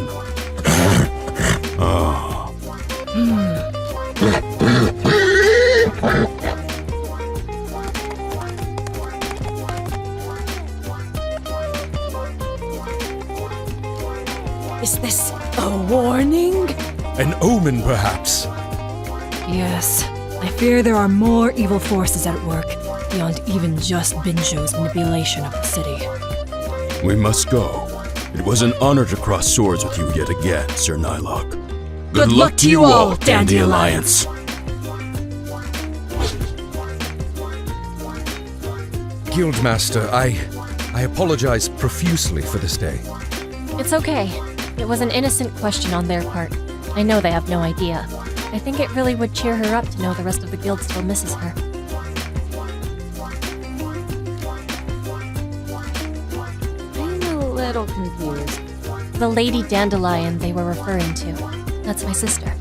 Is this a warning? An omen, perhaps. Yes. I fear there are more evil forces at work, beyond even just Binjo's manipulation of the city. We must go. It was an honor to cross swords with you yet again, Sir Nylok. Good luck to you all, Dandy Alliance. Guildmaster, I apologize profusely for this day. It's okay. It was an innocent question on their part. I know they have no idea. I think it really would cheer her up to know the rest of the guild still misses her. I'm a little confused. The Lady Dandelion they were referring to. That's my sister.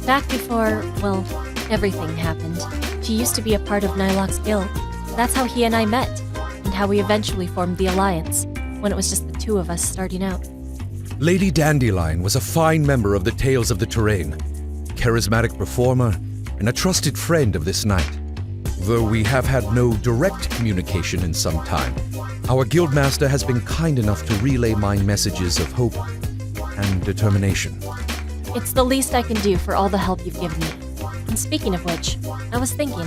Back before, well, everything happened, He used to be a part of Nylok's guild. That's how he and I met, and how we eventually formed the Alliance, when it was just the two of us starting out. Lady Dandelion was a fine member of the Tales of the Terrain, charismatic performer, and a trusted friend of this knight. Though we have had no direct communication in some time, our guildmaster has been kind enough to relay my messages of hope and determination. It's the least I can do for all the help you've given me. And speaking of which, I was thinking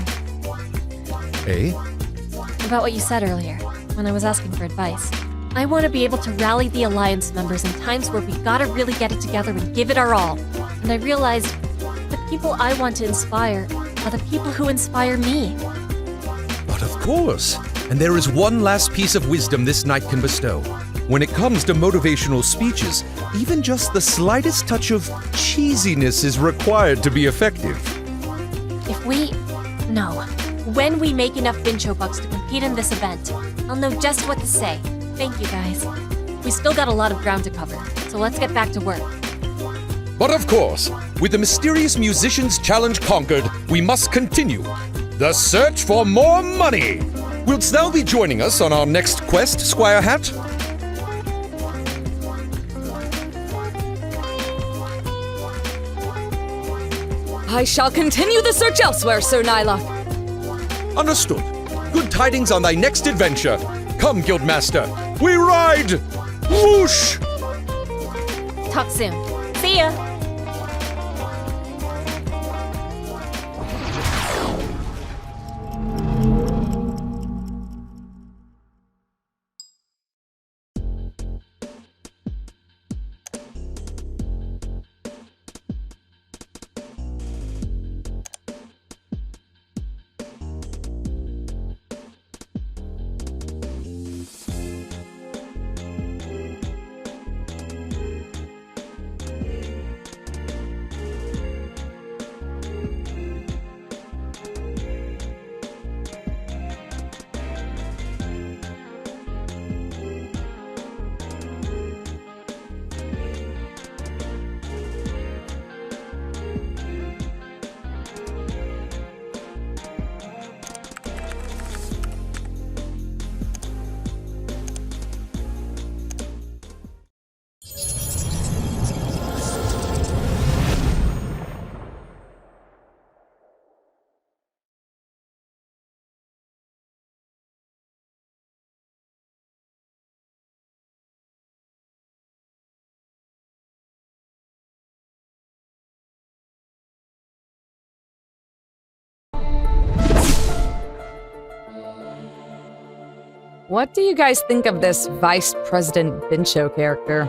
about what you said earlier, when I was asking for advice. I want to be able to rally the Alliance members in times where we gotta really get it together and give it our all. And I realized the people I want to inspire are the people who inspire me. But of course, and there is one last piece of wisdom this knight can bestow. When it comes to motivational speeches, even just the slightest touch of cheesiness is required to be effective. When we make enough Bincho bucks to compete in this event, I'll know just what to say. Thank you, guys. We still got a lot of ground to cover, so let's get back to work. But of course, with the Mysterious Musicians Challenge conquered, we must continue the search for more money. Wilt thou be joining us on our next quest, Squire Hat? I shall continue the search elsewhere, Sir Nylok. Understood. Good tidings on thy next adventure. Come, Guildmaster, we ride! Whoosh! Talk soon. See ya! What do you guys think of this Vice President Bincho character?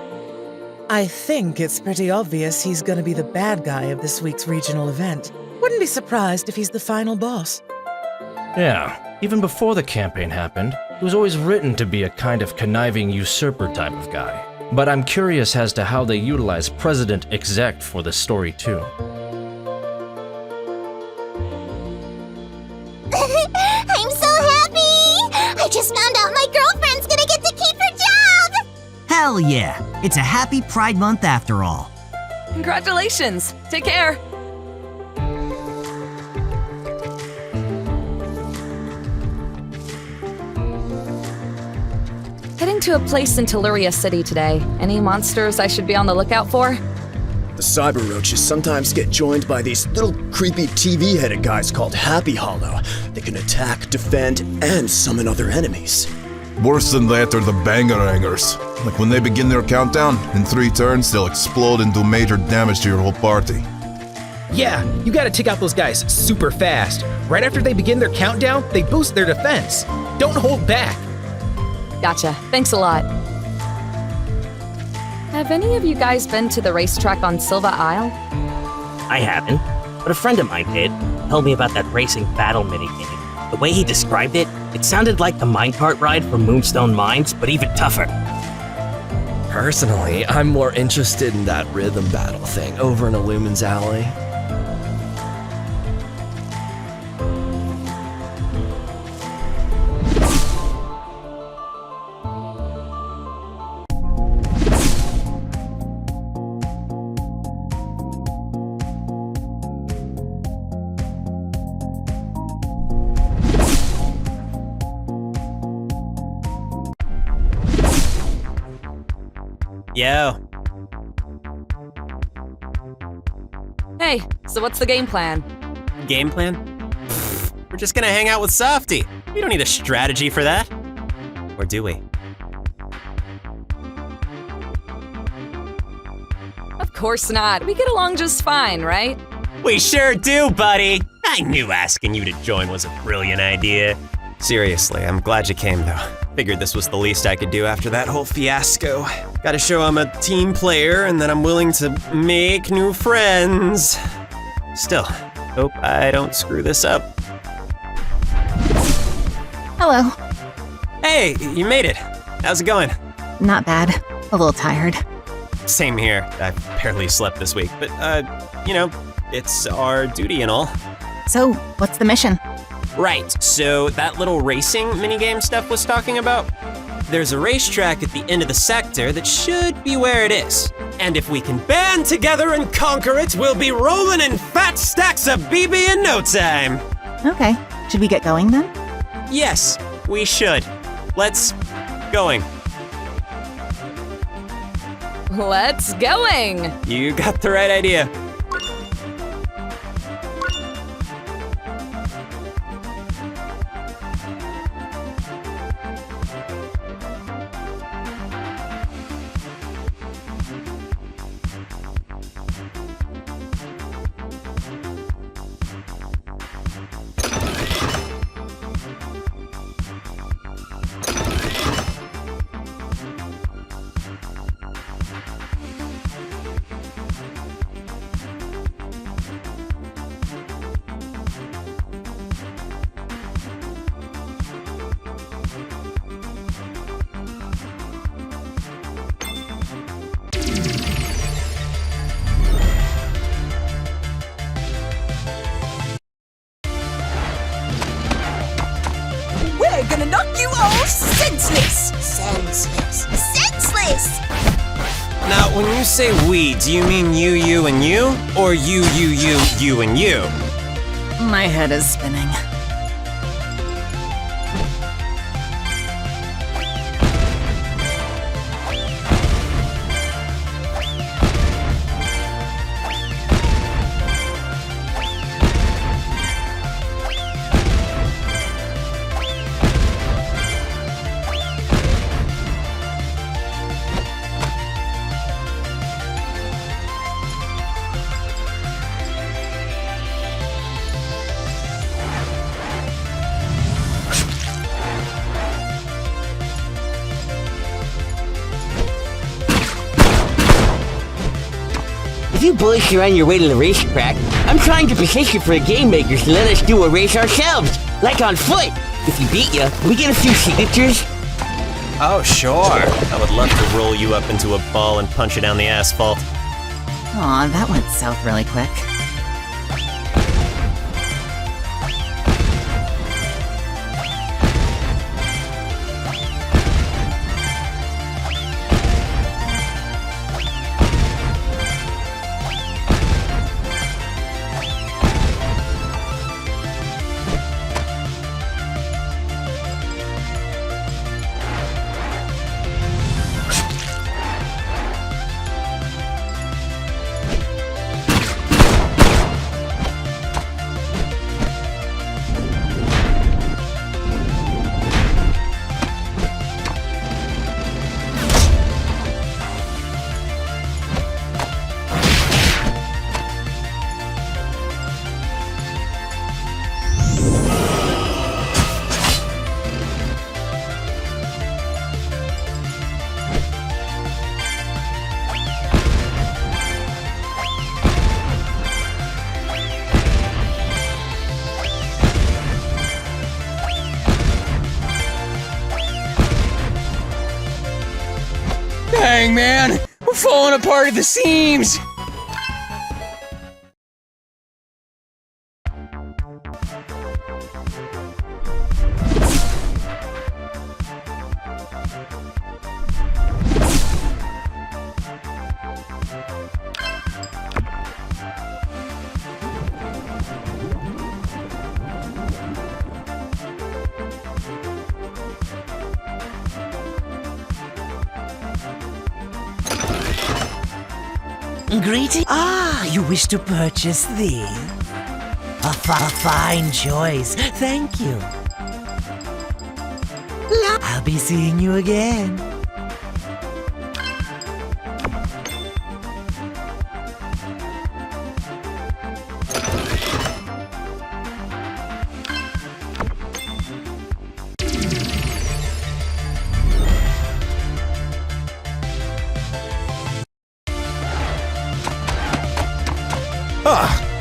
I think it's pretty obvious he's gonna be the bad guy of this week's regional event. Wouldn't be surprised if he's the final boss. Yeah, even before the campaign happened, he was always written to be a kind of conniving usurper type of guy. But I'm curious as to how they utilize President Exec for this story too. I'm so happy! I just found out my girlfriend's gonna get to keep her job! Hell yeah! It's a happy Pride Month after all. Congratulations! Take care! Heading to a place in Telluria City today. Any monsters I should be on the lookout for? The cyber roaches sometimes get joined by these little creepy TV-headed guys called Happy Hollow. They can attack, defend, and summon other enemies. Worse than that are the bangerangers. Like when they begin their countdown, in 3 turns they'll explode and do major damage to your whole party. Yeah, you gotta take out those guys super fast. Right after they begin their countdown, they boost their defense. Don't hold back. Gotcha. Thanks a lot. Have any of you guys been to the racetrack on Silva Isle? I haven't, but a friend of mine did. Told me about that racing battle minigame. The way he described it, it sounded like the minecart ride from Moonstone Mines, but even tougher. Personally, I'm more interested in that rhythm battle thing over in Illumin's Alley. Yo. Hey, so what's the game plan? Game plan? Pfft, we're just gonna hang out with Softy. We don't need a strategy for that. Or do we? Of course not. We get along just fine, right? We sure do, buddy. I knew asking you to join was a brilliant idea. Seriously, I'm glad you came, though. Figured this was the least I could do after that whole fiasco. Gotta show I'm a team player and that I'm willing to make new friends. Still, hope I don't screw this up. Hello. Hey, you made it. How's it going? Not bad. A little tired. Same here. I barely slept this week, but, you know, it's our duty and all. So, what's the mission? Right, so that little racing minigame Steph was talking about? There's a racetrack at the end of the sector that should be where it is. And if we can band together and conquer it, we'll be rolling in fat stacks of BB in no time. Okay. Should we get going then? Yes, we should. Let's going. Let's going! You got the right idea. We're gonna knock you all senseless! Senseless. Senseless! Now, when you say we, do you mean you, and you? Or you, and you? My head is spinning. If you boys are on your way to the racetrack, I'm trying to position for a game maker to let us do a race ourselves, like on foot. If you beat ya, we get a few signatures. Oh, sure. I would love to roll you up into a ball and punch you down the asphalt. Aw, that went south really quick. Dang, man! We're falling apart at the seams! Greeting. Ah, you wish to purchase these? A fine choice. Thank you. I'll be seeing you again.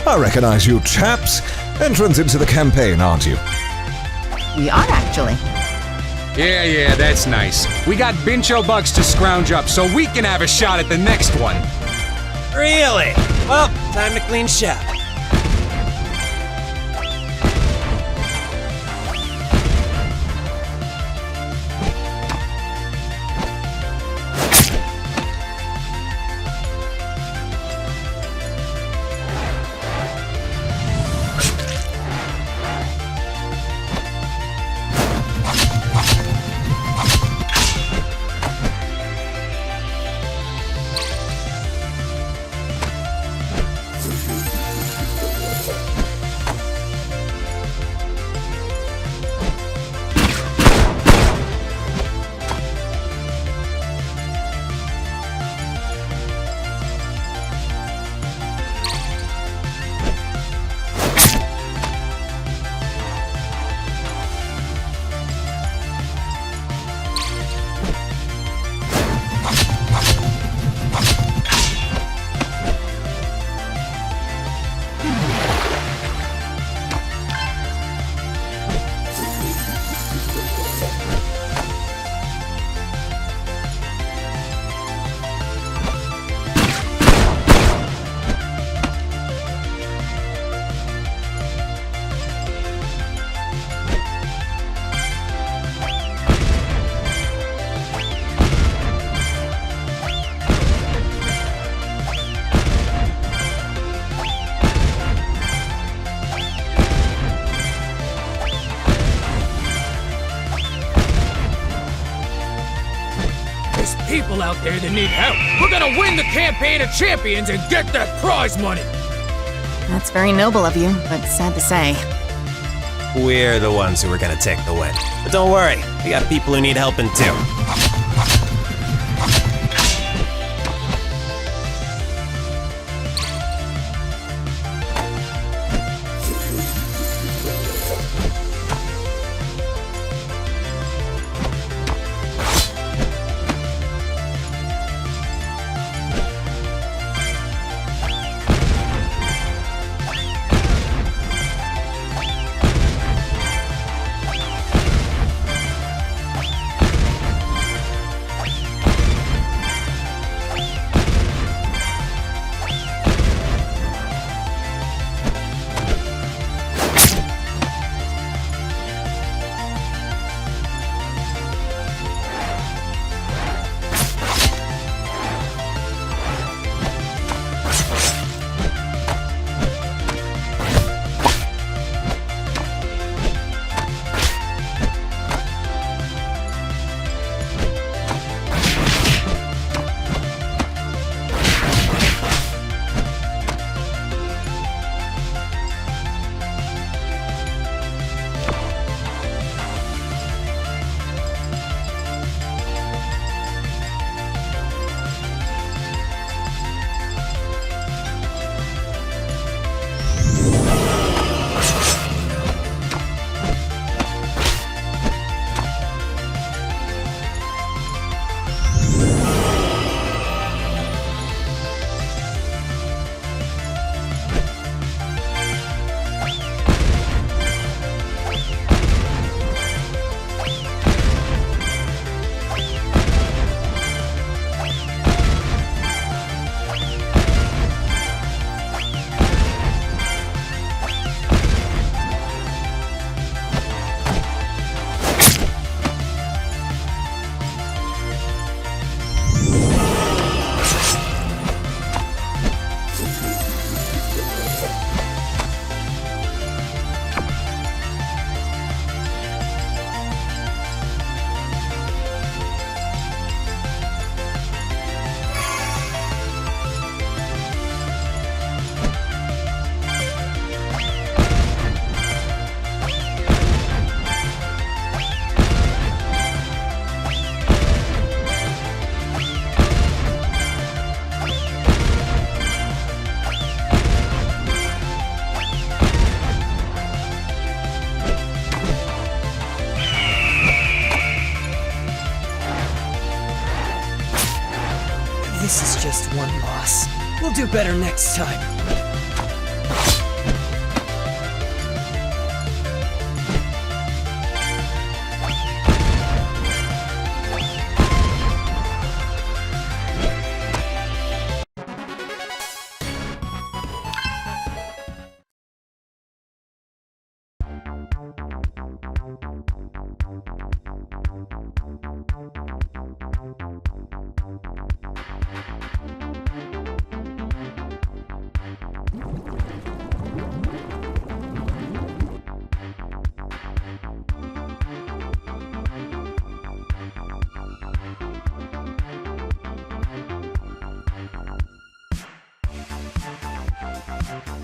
I recognize you chaps. Entrants into the campaign, aren't you? We are actually. Yeah, that's nice. We got Bincho bucks to scrounge up so we can have a shot at the next one. Really? Well, time to clean shop. People out there that need help. We're gonna win the campaign of champions and get that prize money. That's very noble of you, but sad to say. We're the ones who are gonna take the win. But don't worry, we got people who need helping too. do better next time.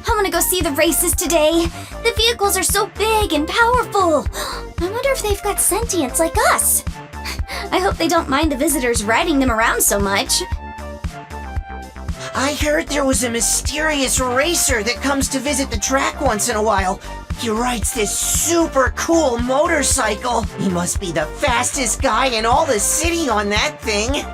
I want to go see the races today. The vehicles are so big and powerful. I wonder if they've got sentience like us. I hope they don't mind the visitors riding them around so much. I heard there was a mysterious racer that comes to visit the track once in a while. He rides this super cool motorcycle. He must be the fastest guy in all the city on that thing.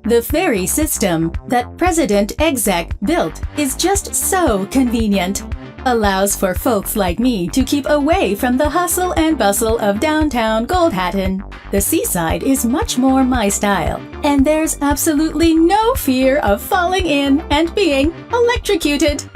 The ferry system that President Exec built is just so convenient. Allows for folks like me to keep away from the hustle and bustle of downtown Goldhattan. The seaside is much more my style, and there's absolutely no fear of falling in and being electrocuted.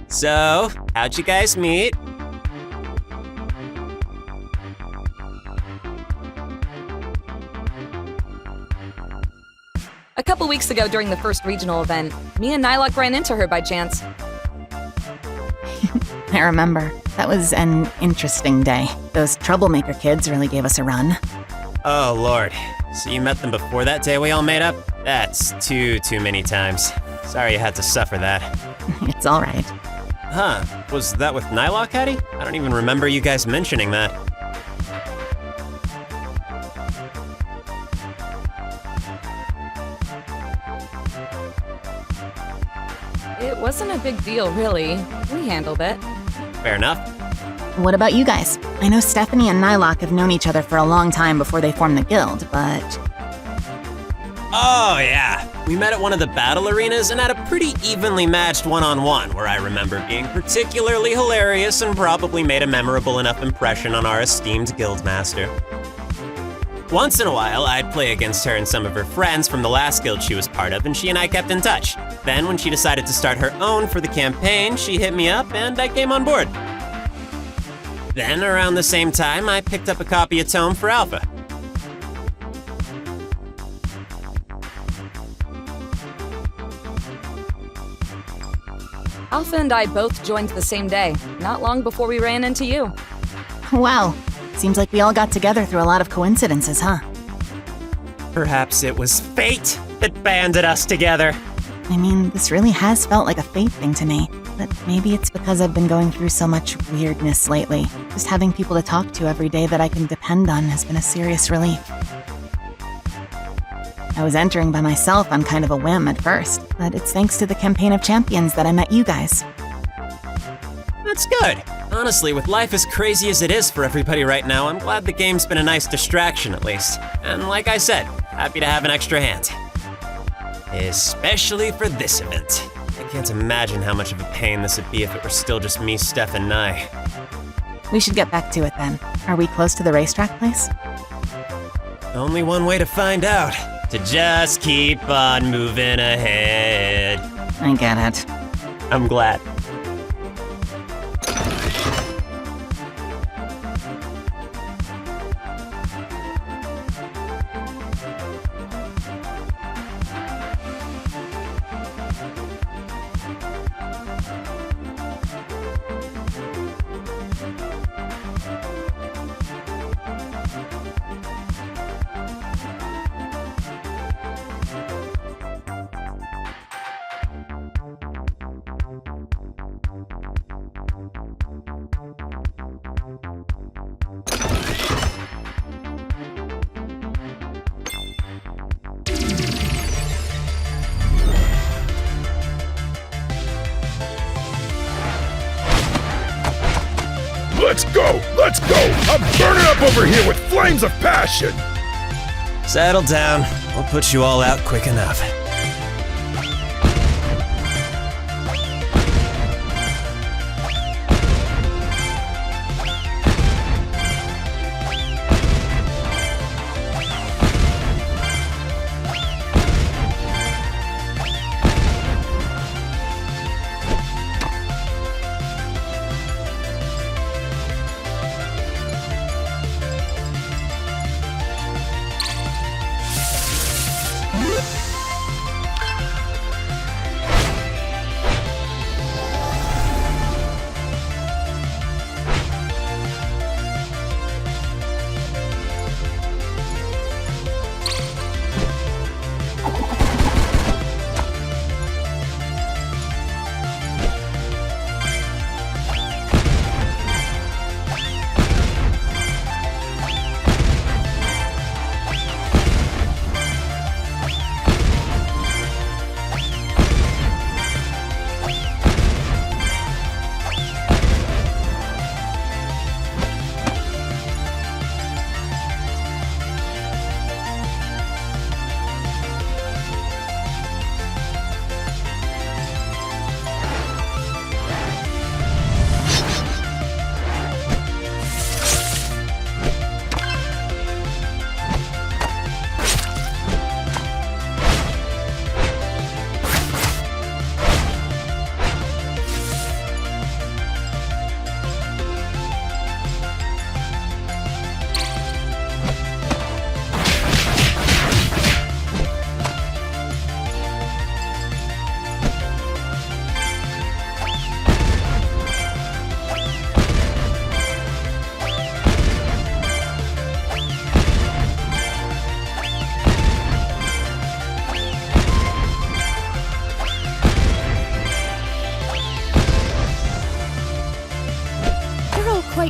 So, how'd you guys meet? A couple weeks ago during the first regional event, me and Nylock ran into her by chance. I remember. That was an interesting day. Those troublemaker kids really gave us a run. Oh, Lord. So you met them before that day we all made up? That's too many times. Sorry you had to suffer that. It's all right. Huh. Was that with Nylock, Hattie? I don't even remember you guys mentioning that. It wasn't a big deal, really. We handled it. Fair enough. What about you guys? I know Stephanie and Nylock have known each other for a long time before they formed the guild, but... Oh, yeah. We met at one of the battle arenas and had a pretty evenly matched one-on-one where I remember being particularly hilarious and probably made a memorable enough impression on our esteemed guildmaster. Once in a while, I'd play against her and some of her friends from the last guild she was part of, and she and I kept in touch. Then, when she decided to start her own for the campaign, she hit me up and I came on board. Then, around the same time, I picked up a copy of Tome for Alpha. Alpha and I both joined the same day, not long before we ran into you. Wow. Seems like we all got together through a lot of coincidences, huh? Perhaps it was fate that banded us together. I mean, this really has felt like a fate thing to me. But maybe it's because I've been going through so much weirdness lately. Just having people to talk to every day that I can depend on has been a serious relief. I was entering by myself on kind of a whim at first, but it's thanks to the Campaign of Champions that I met you guys. That's good. Honestly, with life as crazy as it is for everybody right now, I'm glad the game's been a nice distraction at least. And like I said, happy to have an extra hand. Especially for this event. I can't imagine how much of a pain this would be if it were still just me, Steph, and Nye. We should get back to it then. Are we close to the racetrack place? Only one way to find out. To just keep on moving ahead. I get it. I'm glad. Let's go! Let's go! I'm burning up over here with flames of passion! Settle down. We'll put you all out quick enough.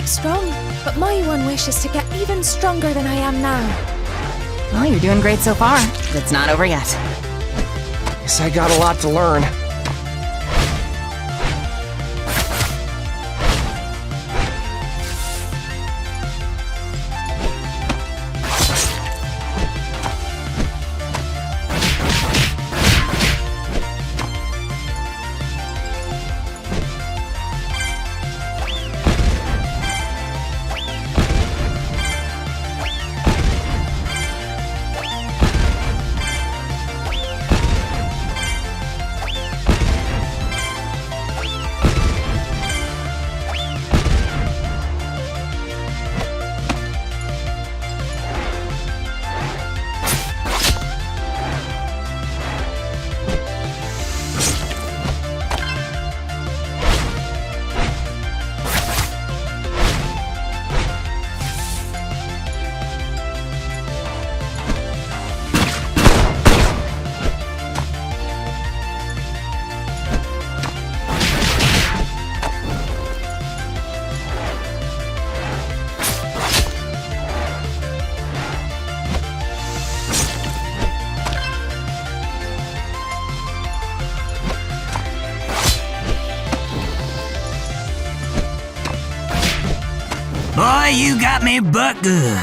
strong, but my one wish is to get even stronger than I am now. Well, you're doing great so far. It's not over yet. Guess I got a lot to learn. Boy, you got me butt good.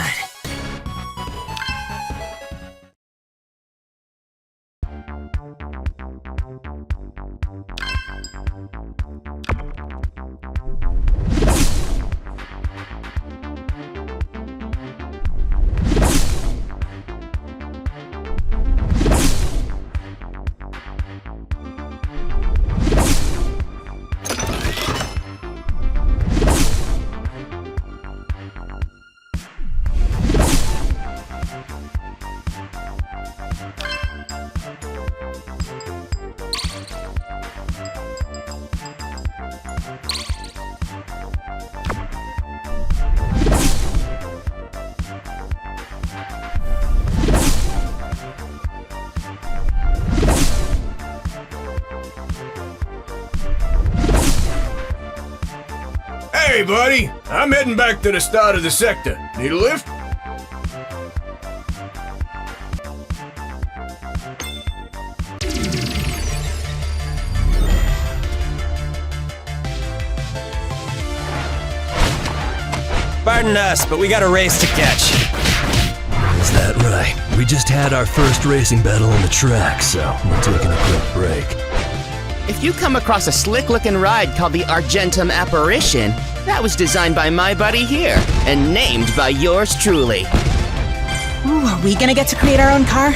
Hey, buddy! I'm heading back to the start of the sector. Need a lift? Pardon us, but we got a race to catch. Is that right? We just had our first racing battle on the track, so we're taking a quick break. If you come across a slick-looking ride called the Argentum Apparition, that was designed by my buddy here, and named by yours truly. Ooh, are we gonna get to create our own car?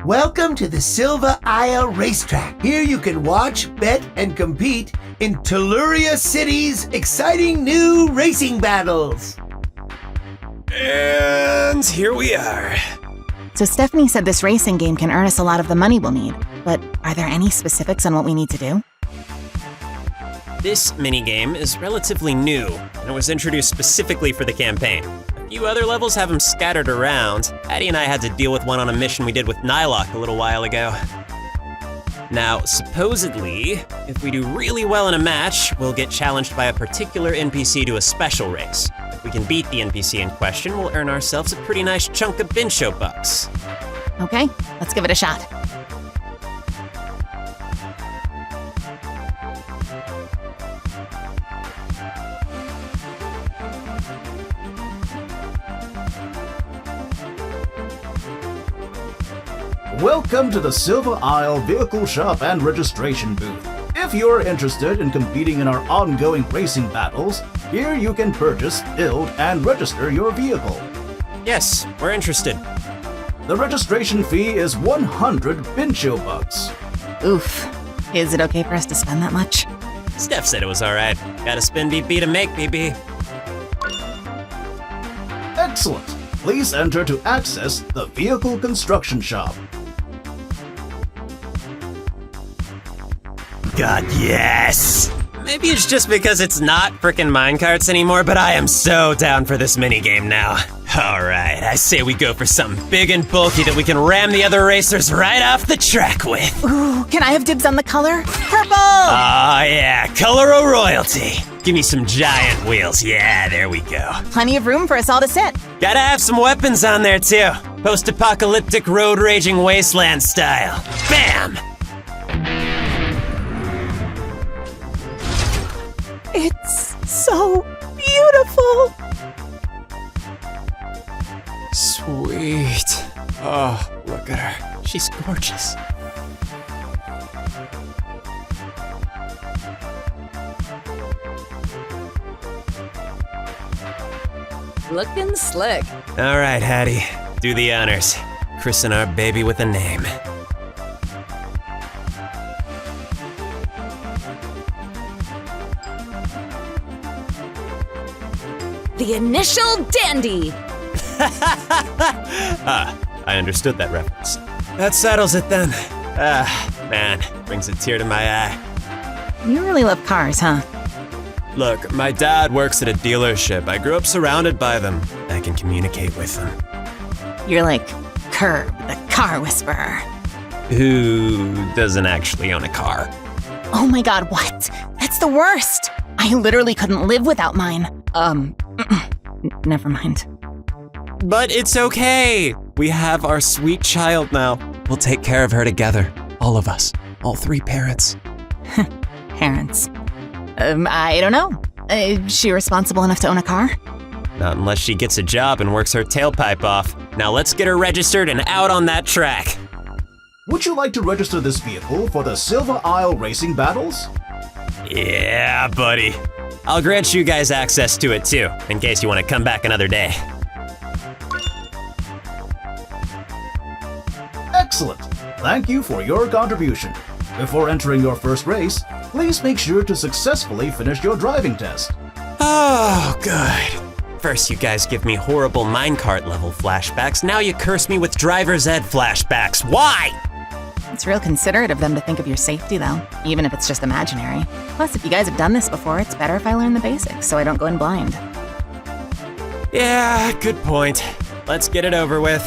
Welcome to the Silver Isle Racetrack. Here you can watch, bet, and compete in Telluria City's exciting new racing battles. And here we are. So Stephanie said this racing game can earn us a lot of the money we'll need, but are there any specifics on what we need to do? This minigame is relatively new, and it was introduced specifically for the campaign. A few other levels have them scattered around. Addie and I had to deal with one on a mission we did with Nylock a little while ago. Now, supposedly, if we do really well in a match, we'll get challenged by a particular NPC to a special race. If we can beat the NPC in question, we'll earn ourselves a pretty nice chunk of Bincho bucks. Okay, let's give it a shot. Welcome to the Silver Isle Vehicle Shop and Registration booth. If you're interested in competing in our ongoing racing battles, here you can purchase, build, and register your vehicle. Yes, we're interested. The registration fee is 100 Bincho bucks. Oof. Is it okay for us to spend that much? Steph said it was alright. Gotta spin BB to make BB. Excellent. Please enter to access the Vehicle Construction Shop. God, yes! Maybe it's just because it's not frickin' minecarts anymore, but I am so down for this minigame now. Alright, I say we go for something big and bulky that we can ram the other racers right off the track with. Ooh, can I have dibs on the color? Purple! Oh yeah, color o' royalty. Give me some giant wheels. Yeah, there we go. Plenty of room for us all to sit. Gotta have some weapons on there too. Post-apocalyptic road-raging wasteland style. Bam! It's so beautiful. Sweet. Oh, look at her. She's gorgeous. Looking slick. All right, Hattie. Do the honors. Christen our baby with a name. The initial dandy. I understood that reference. That settles it then. Man, brings a tear to my eye. You really love cars, huh? Look, my dad works at a dealership. I grew up surrounded by them. I can communicate with them. You're like Curb, the car whisperer. Who doesn't actually own a car? Oh my god, what? That's the worst. I literally couldn't live without mine. Never mind. But it's okay. We have our sweet child now. We'll take care of her together. All of us. All three parents. Parents. I don't know. Is she responsible enough to own a car? Not unless she gets a job and works her tailpipe off. Now let's get her registered and out on that track. Would you like to register this vehicle for the Silver Isle Racing Battles? Yeah, buddy. I'll grant you guys access to it too, in case you want to come back another day. Excellent. Thank you for your contribution. Before entering your first race, please make sure to successfully finish your driving test. Oh, good. First you guys give me horrible minecart level flashbacks, now you curse me with driver's ed flashbacks. Why? It's real considerate of them to think of your safety, though, even if it's just imaginary. Plus, if you guys have done this before, it's better if I learn the basics so I don't go in blind. Yeah, good point. Let's get it over with.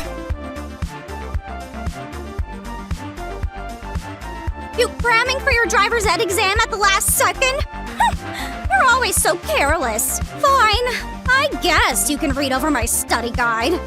You cramming for your driver's ed exam at the last second? You're always so careless. Fine, I guess you can read over my study guide.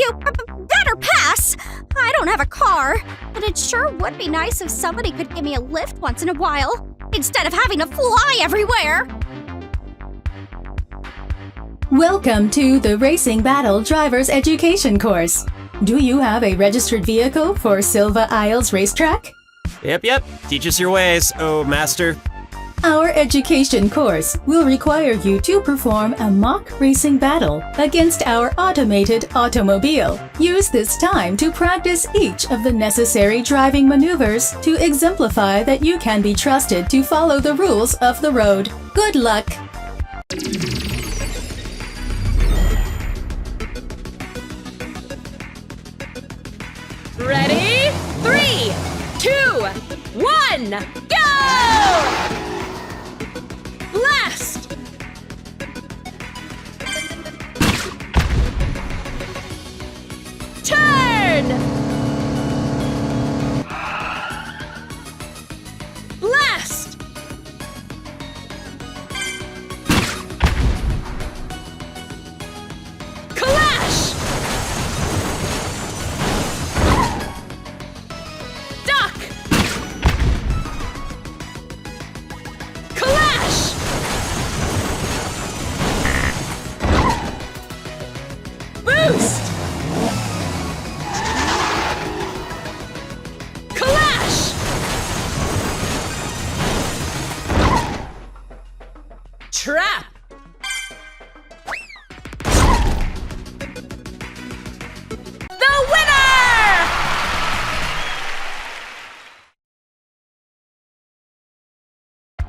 You better pass! I don't have a car, but it sure would be nice if somebody could give me a lift once in a while, instead of having to fly everywhere! Welcome to the Racing Battle Driver's Education course. Do you have a registered vehicle for Silva Isles Racetrack? Yep. Teach us your ways, oh master. Our education course will require you to perform a mock racing battle against our automated automobile. Use this time to practice each of the necessary driving maneuvers to exemplify that you can be trusted to follow the rules of the road. Good luck! Ready? 3, 2, 1, go! Blast! Turn! Blast! Clash! Duck! Clash! Boost! Clash! Trap! The winner!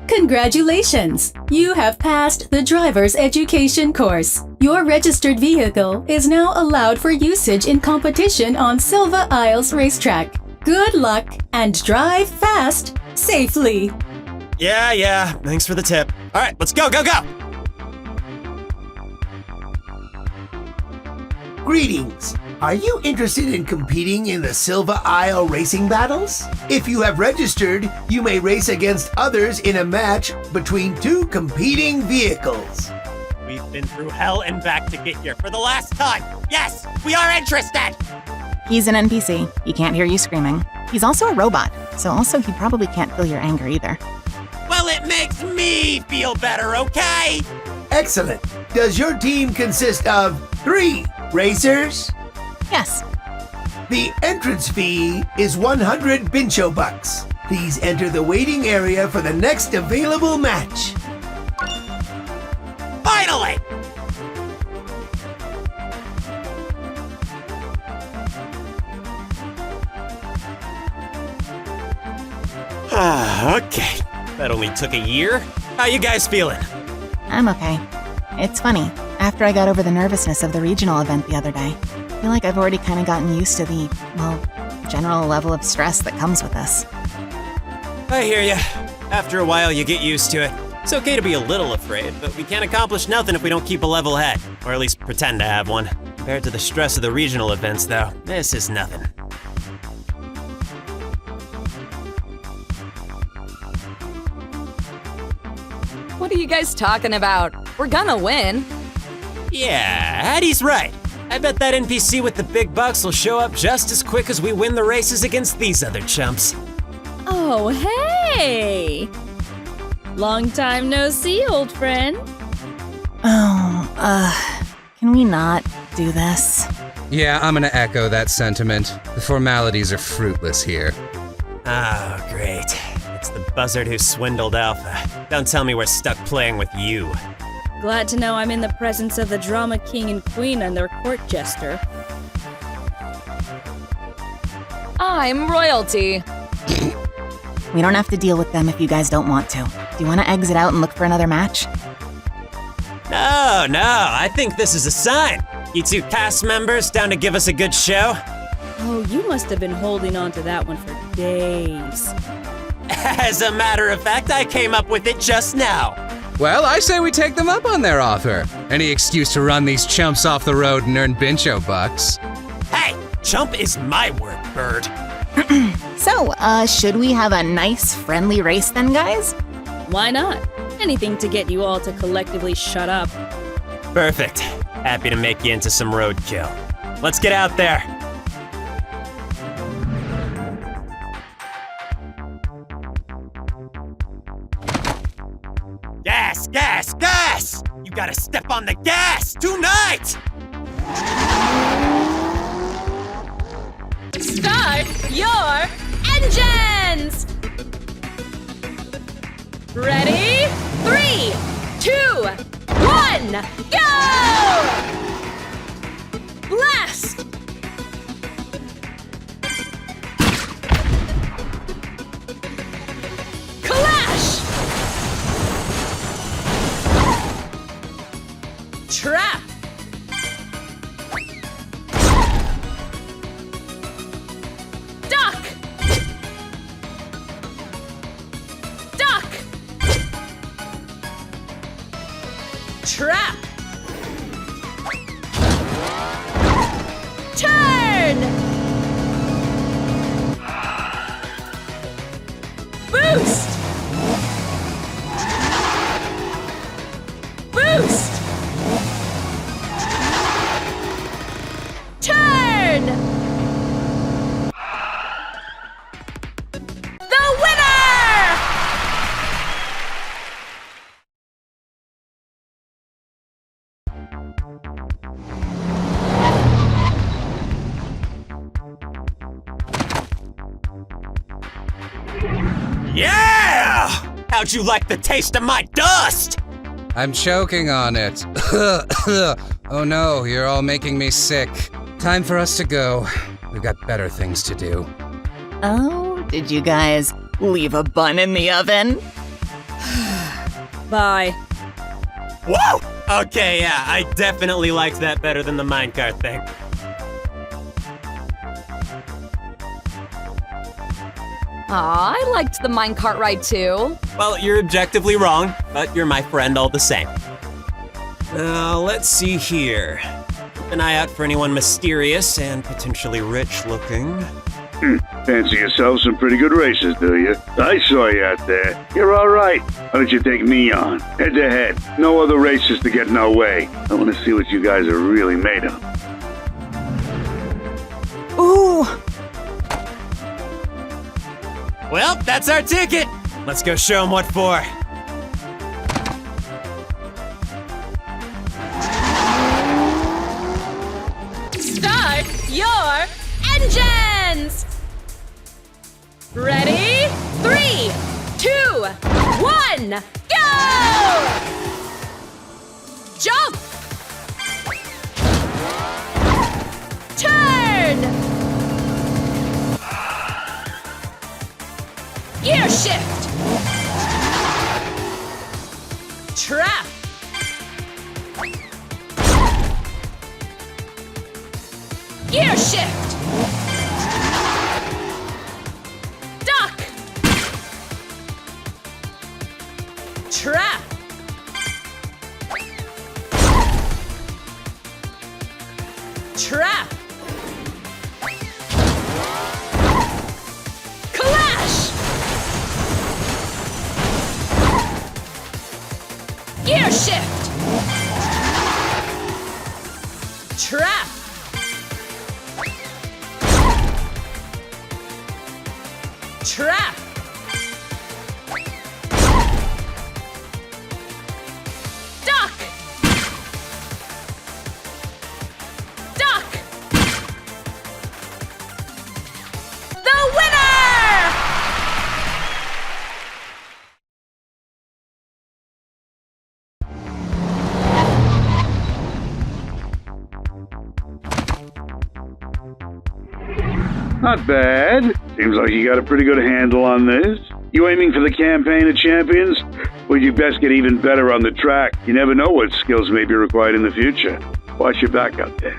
Congratulations! You have passed the driver's education course. Your registered vehicle is now allowed for usage in competition on Silva Isles Racetrack. Good luck and drive fast, safely. Yeah, thanks for the tip. All right, let's go! Greetings! Are you interested in competing in the Silva Isle racing battles? If you have registered, you may race against others in a match between two competing vehicles. We've been through hell and back to get here for the last time. Yes, we are interested! He's an NPC. He can't hear you screaming. He's also a robot, so also he probably can't feel your anger either. Well, it makes me feel better, okay? Excellent. Does your team consist of 3 racers? Yes. The entrance fee is 100 Bincho bucks. Please enter the waiting area for the next available match. Finally! Okay. That only took a year. How you guys feeling? I'm okay. It's funny. After I got over the nervousness of the regional event the other day, I feel like I've already kind of gotten used to the, general level of stress that comes with this. I hear ya. After a while, you get used to it. It's okay to be a little afraid, but we can't accomplish nothing if we don't keep a level head. Or at least pretend to have one. Compared to the stress of the regional events, though, this is nothing. What are you guys talking about? We're gonna win. Yeah, Addie's right. I bet that NPC with the big bucks will show up just as quick as we win the races against these other chumps. Oh, hey! Long time no see, old friend. Can we not do this? Yeah, I'm gonna echo that sentiment. The formalities are fruitless here. Oh, great. It's the buzzard who swindled Alpha. Don't tell me we're stuck playing with you. Glad to know I'm in the presence of the drama king and queen and their court jester. I'm royalty. We don't have to deal with them if you guys don't want to. Do you want to exit out and look for another match? No, I think this is a sign. You two cast members down to give us a good show? Oh, you must have been holding on to that one for days. As a matter of fact, I came up with it just now. Well, I say we take them up on their offer. Any excuse to run these chumps off the road and earn Bincho bucks. Hey, chump is my word, bird. So, should we have a nice, friendly race then, guys? Why not? Anything to get you all to collectively shut up. Perfect. Happy to make you into some roadkill. let's get out there. Gas, gas, gas! You gotta step on the gas tonight! Start your engines! Ready? 3, 2, 1, go! Blast! Clash! Trap! Duck! Duck! Trap! Turn! Boost! Boost! Turn! The winner! Yeah! How'd you like the taste of my dust? I'm choking on it. Oh no, you're all making me sick. Time for us to go. We've got better things to do. Oh, did you guys leave a bun in the oven? Bye. Whoa! Okay, yeah, I definitely liked that better than the minecart thing. Aw, I liked the minecart ride too. Well, you're objectively wrong, but you're my friend all the same. Let's see here. Keep an eye out for anyone mysterious and potentially rich looking. Fancy yourself some pretty good races, do you? I saw you out there. You're all right. Why don't you take me on? Head to head. No other races to get in our way. I want to see what you guys are really made of. Ooh! Well, that's our ticket. Let's go show them what for. Start your engines! Ready? 3, 2, 1, go! Jump! Turn! Gear shift! Trap! Gear shift! Duck! Trap! Trap! Clash! Gear shift! Trap! Trap! Duck! Duck! The winner! Not bad. Seems like you got a pretty good handle on this. You aiming for the campaign of champions? Well, you best get even better on the track. You never know what skills may be required in the future. Watch your back out there.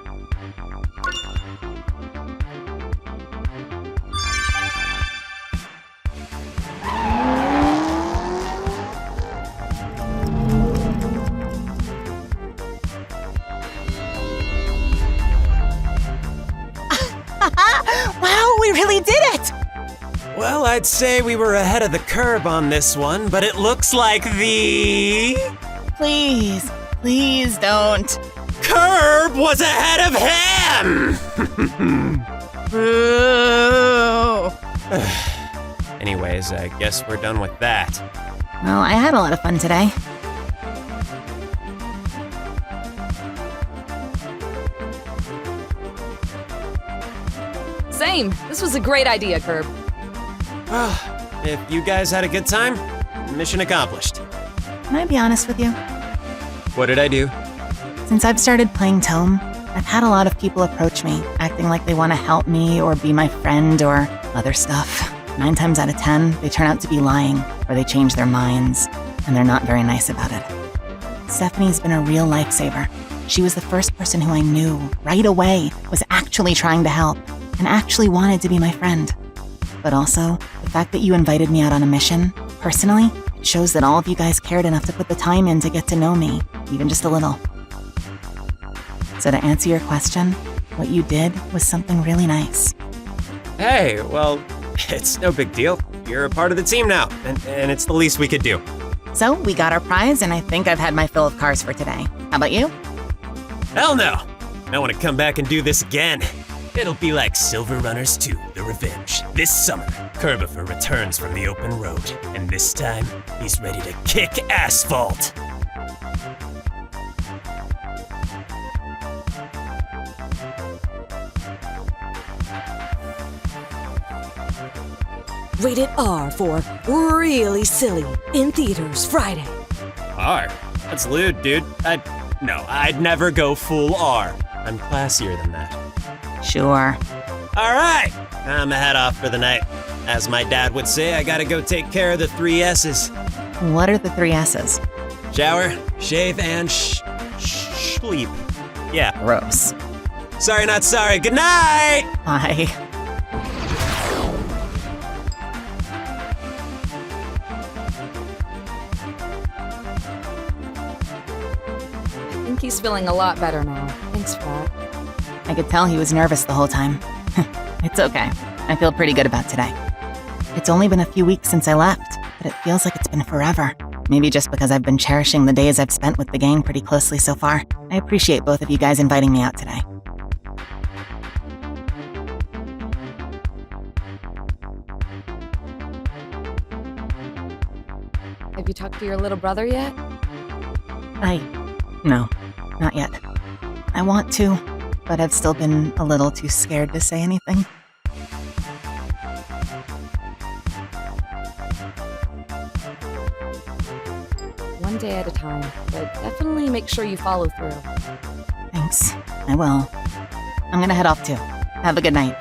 Wow, we really did it! Well, I'd say we were ahead of the curve on this one, but it looks like Please, please don't. curb was ahead of him! Anyways, I guess we're done with that. Well, I had a lot of fun today. Same. This was a great idea, Curb. If you guys had a good time, mission accomplished. Can I be honest with you? What did I do? Since I've started playing Tome, I've had a lot of people approach me, acting like they want to help me or be my friend or other stuff. 9 times out of 10, they turn out to be lying, or they change their minds, and they're not very nice about it. Stephanie's been a real lifesaver. She was the first person who I knew, right away, was actually trying to help, and actually wanted to be my friend. But also, the fact that you invited me out on a mission, personally, shows that all of you guys cared enough to put the time in to get to know me, even just a little. So to answer your question, what you did was something really nice. Hey, well, it's no big deal. You're a part of the team now, and it's the least we could do. So, we got our prize, and I think I've had my fill of cars for today. How about you? Hell no! I want to come back and do this again. It'll be like Silver Runners 2, The Revenge. This summer, Kerbifer returns from the open road, and this time, he's ready to kick asphalt. Rated R for really silly in theaters Friday. R? That's lewd, dude. I'd never go full R. I'm classier than that. Sure. All right, I'm a head off for the night. As my dad would say, I gotta go take care of the 3 S's. What are the 3 S's? Shower, shave, and sleep. Yeah. Gross. Sorry, not sorry. Good night! Bye. I think he's feeling a lot better now. Thanks for that. I could tell he was nervous the whole time. It's okay. I feel pretty good about today. It's only been a few weeks since I left, but it feels like it's been forever. Maybe just because I've been cherishing the days I've spent with the gang pretty closely so far. I appreciate both of you guys inviting me out today. Have you talked to your little brother yet? No, not yet. I want to, but I've still been a little too scared to say anything. One day at a time, but definitely make sure you follow through. Thanks. I will. I'm gonna head off too. Have a good night.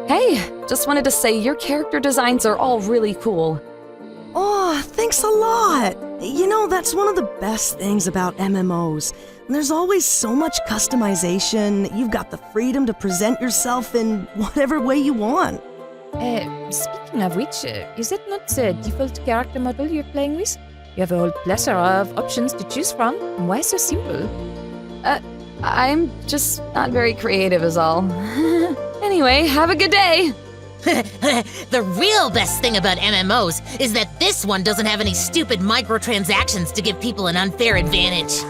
Hey, just wanted to say your character designs are all really cool. Oh, thanks a lot. You know, that's one of the best things about MMOs. There's always so much customization. You've got the freedom to present yourself in whatever way you want. Speaking of which, is it not the default character model you're playing with? You have a whole plethora of options to choose from. Why so simple? I'm just not very creative is all. Anyway, have a good day! The real best thing about MMOs is that this one doesn't have any stupid microtransactions to give people an unfair advantage.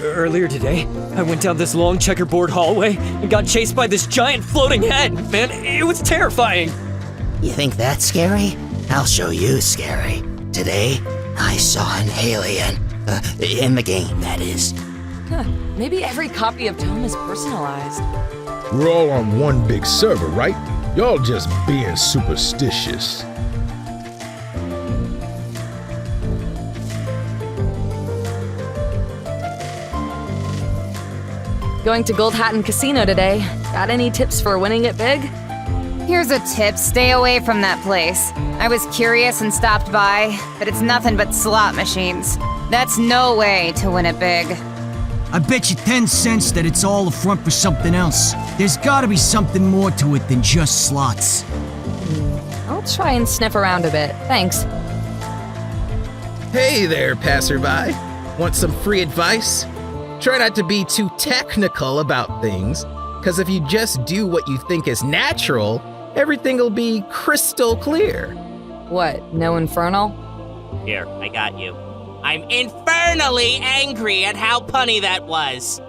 Earlier today, I went down this long checkerboard hallway and got chased by this giant floating head. Man, it was terrifying. You think that's scary? I'll show you scary. Today, I saw an alien. In the game, that is. Huh, maybe every copy of Tome is personalized. We're all on one big server, right? Y'all just being superstitious. Going to Gold Hatton Casino today. Got any tips for winning it big? Here's a tip, stay away from that place. I was curious and stopped by, but it's nothing but slot machines. That's no way to win it big. I bet you 10 cents that it's all a front for something else. There's gotta be something more to it than just slots. I'll try and sniff around a bit. Thanks. Hey there, passerby. Want some free advice? Try not to be too technical about things, because if you just do what you think is natural, everything will be crystal clear. What, no infernal? Here, I got you. I'm infernally angry at how punny that was.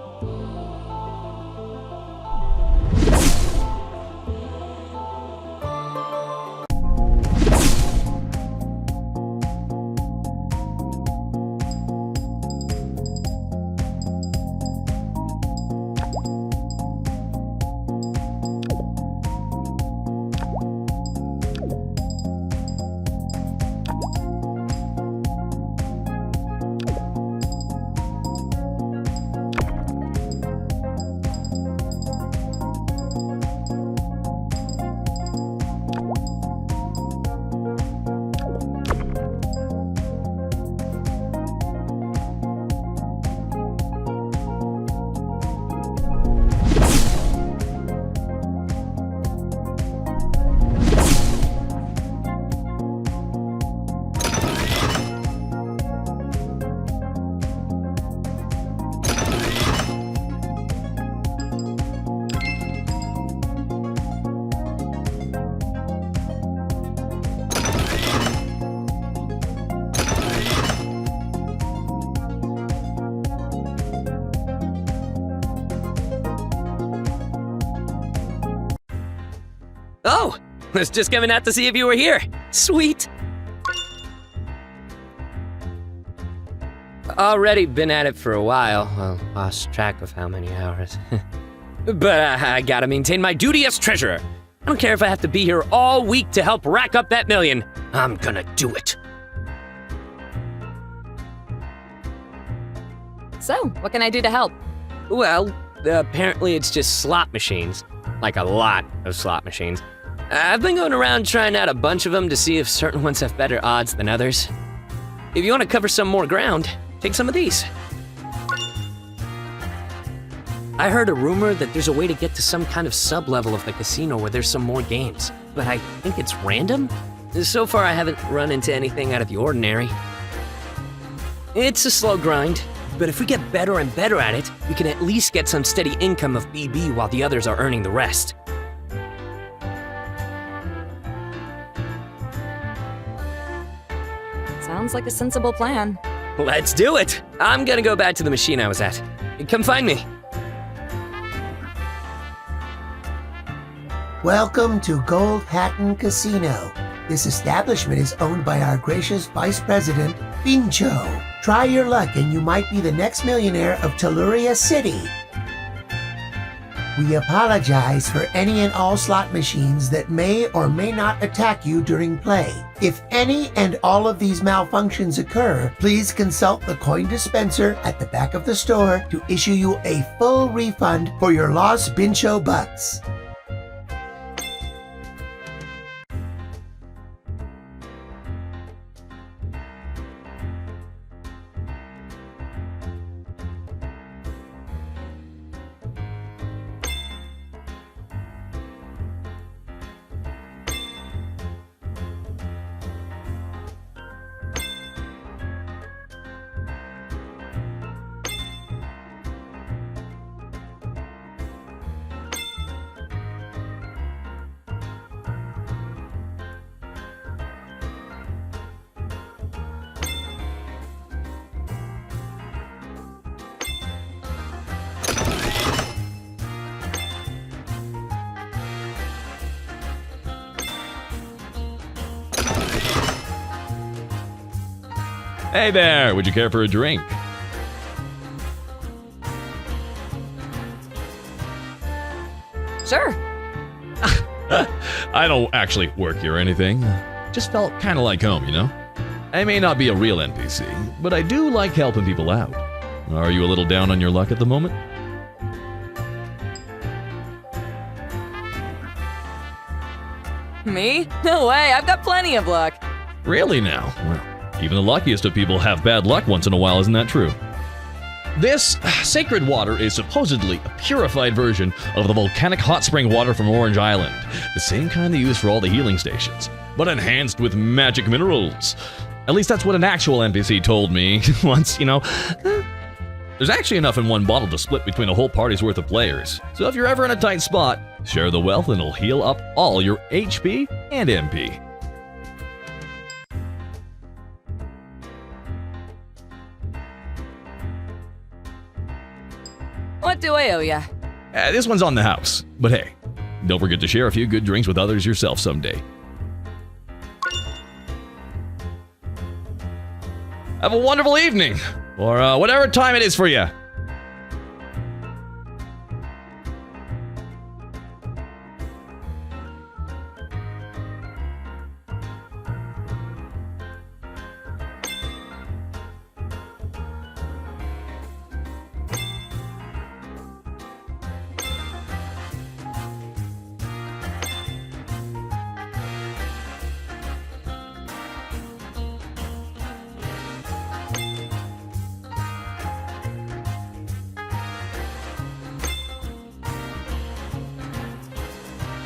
Oh, was just coming out to see if you were here. Sweet. Already been at it for a while. Well, lost track of how many hours. But I gotta maintain my duty as treasurer. I don't care if I have to be here all week to help rack up that million. I'm gonna do it. So, what can I do to help? Well, apparently it's just slot machines. Like a lot of slot machines. I've been going around trying out a bunch of them to see if certain ones have better odds than others. If you want to cover some more ground, take some of these. I heard a rumor that there's a way to get to some kind of sub-level of the casino where there's some more games, but I think it's random? So far I haven't run into anything out of the ordinary. It's a slow grind, but if we get better and better at it, we can at least get some steady income of BB while the others are earning the rest. Sounds like a sensible plan. Let's do it! I'm gonna go back to the machine I was at. Come find me. Welcome to Gold Hatton Casino. This establishment is owned by our gracious Vice President, Bincho. Try your luck and you might be the next millionaire of Telluria City. We apologize for any and all slot machines that may or may not attack you during play. If any and all of these malfunctions occur, please consult the coin dispenser at the back of the store to issue you a full refund for your lost Bincho bucks. Hey there, would you care for a drink? Sure. I don't actually work here or anything. Just felt kind of like home, you know? I may not be a real NPC, but I do like helping people out. Are you a little down on your luck at the moment? Me? No way, I've got plenty of luck. Really now? Well, even the luckiest of people have bad luck once in a while, isn't that true? This sacred water is supposedly a purified version of the volcanic hot spring water from Orange Island. The same kind they use for all the healing stations, but enhanced with magic minerals. At least that's what an actual NPC told me once, you know. There's actually enough in one bottle to split between a whole party's worth of players. So if you're ever in a tight spot, share the wealth and it'll heal up all your HP and MP. What do I owe ya? This one's on the house, but hey, don't forget to share a few good drinks with others yourself someday. Have a wonderful evening, or whatever time it is for you.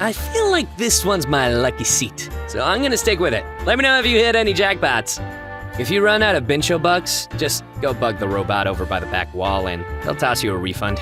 I feel like this one's my lucky seat, so I'm gonna stick with it. Let me know if you hit any jackpots. If you run out of Bincho bucks, just go bug the robot over by the back wall and they'll toss you a refund.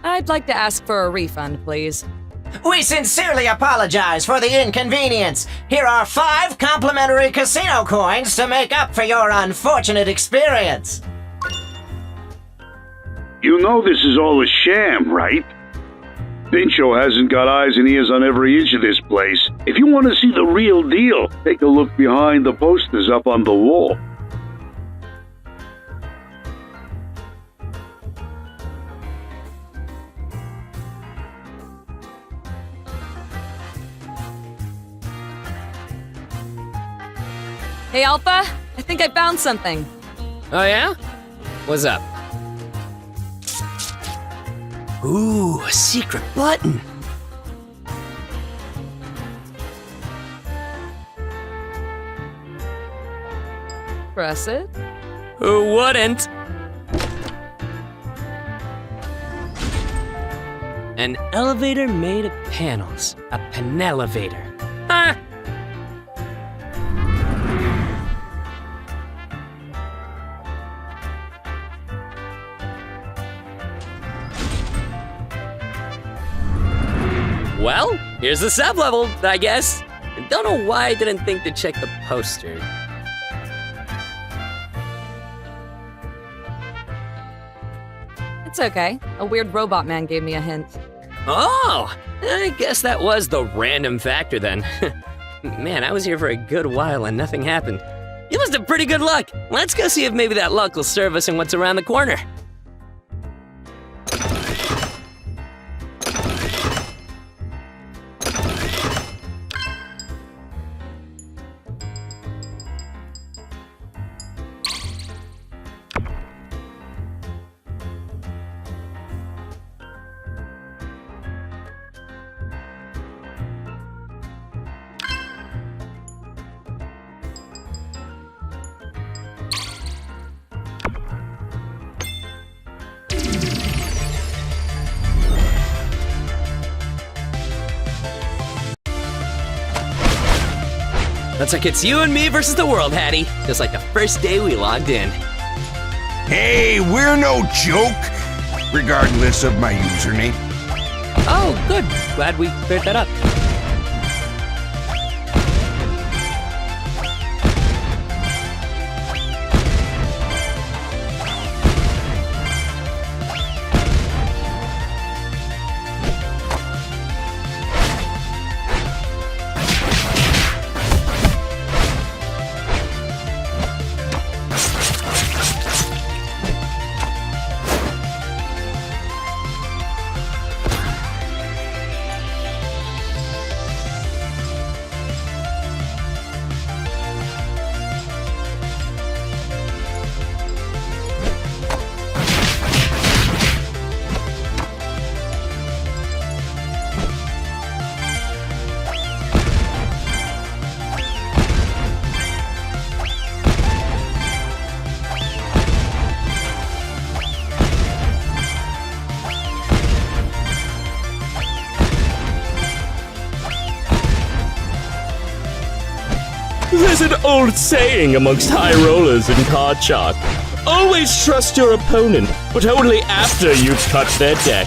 I'd like to ask for a refund, please. We sincerely apologize for the inconvenience. Here are 5 complimentary casino coins to make up for your unfortunate experience. You know this is all a sham, right? Bincho hasn't got eyes and ears on every inch of this place. If you want to see the real deal, take a look behind the posters up on the wall. Hey, Alpha, I think I found something. Oh yeah? What's up? Ooh, a secret button. Press it. Who wouldn't? An elevator made of panels. A panelevator. Ha! Well, here's the sub-level, I guess. Don't know why I didn't think to check the poster. It's okay. A weird robot man gave me a hint. Oh, I guess that was the random factor then. Man, I was here for a good while and nothing happened. You must have pretty good luck. Let's go see if maybe that luck will serve us in what's around the corner. Looks like it's you and me versus the world, Hattie. Just like the first day we logged in. Hey, we're no joke, regardless of my username. Oh, good. Glad we cleared that up. There's an old saying amongst high rollers in card shark. Always trust your opponent, but only after you've cut their deck.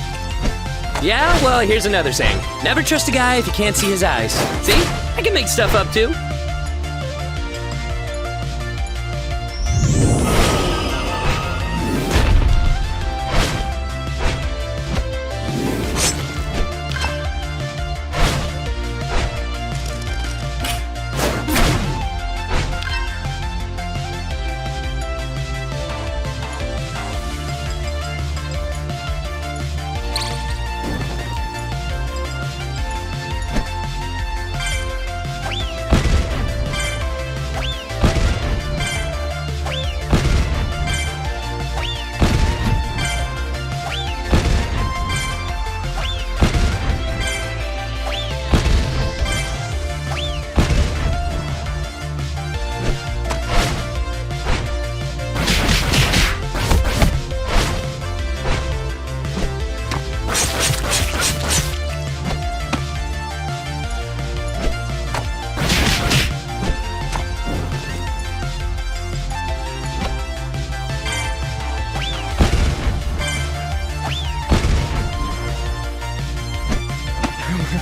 Yeah, well, here's another saying. Never trust a guy if you can't see his eyes. See? I can make stuff up too.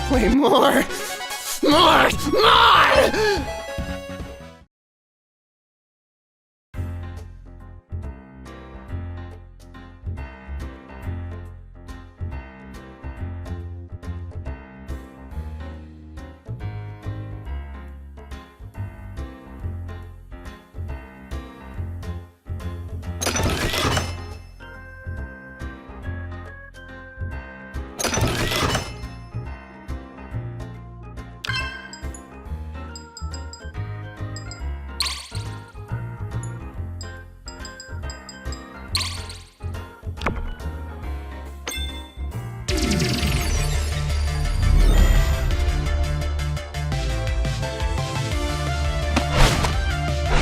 Play more! More! More!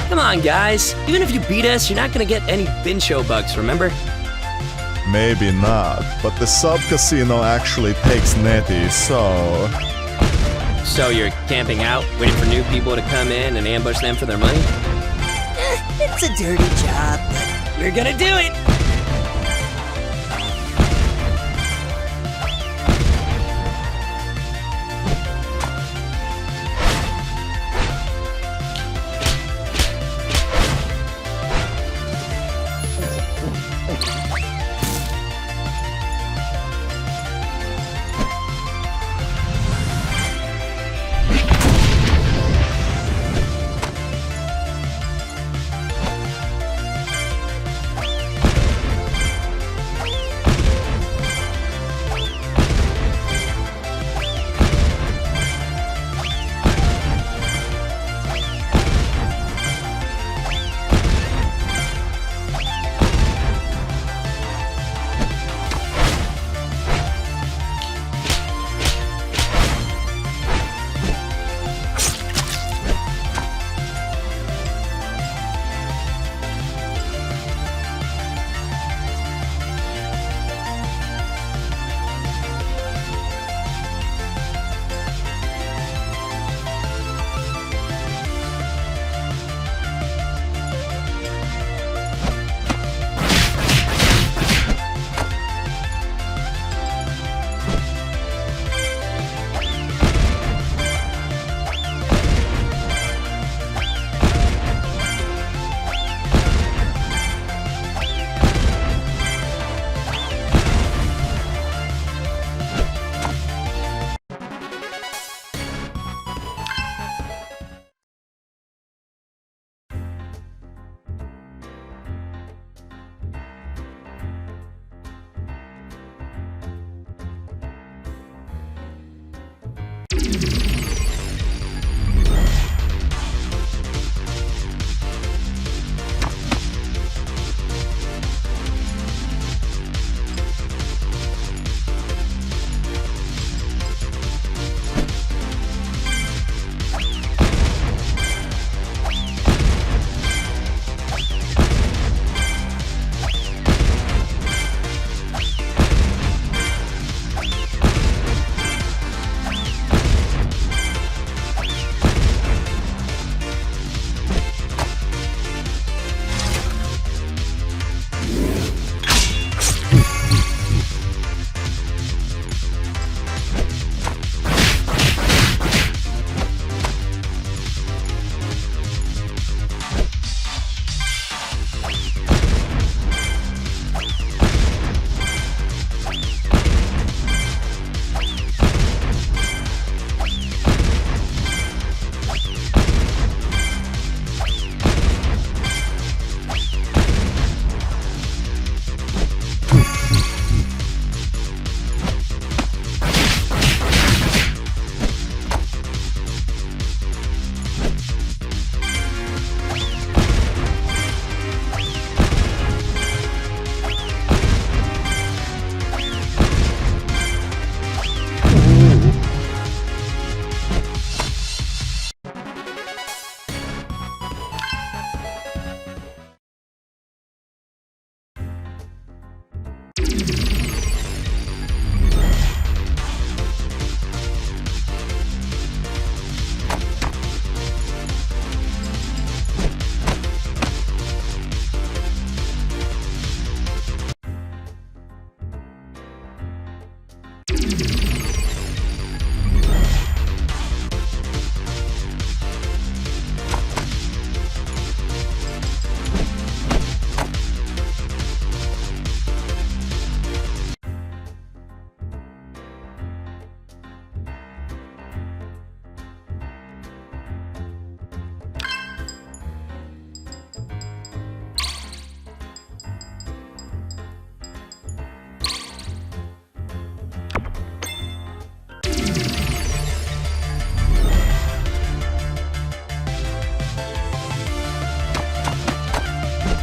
Come on, guys. Even if you beat us, you're not gonna get any bin show bucks, remember? Maybe not, but the sub-casino actually takes Netty, so... So you're camping out, waiting for new people to come in and ambush them for their money? It's a dirty job, but we're gonna do it!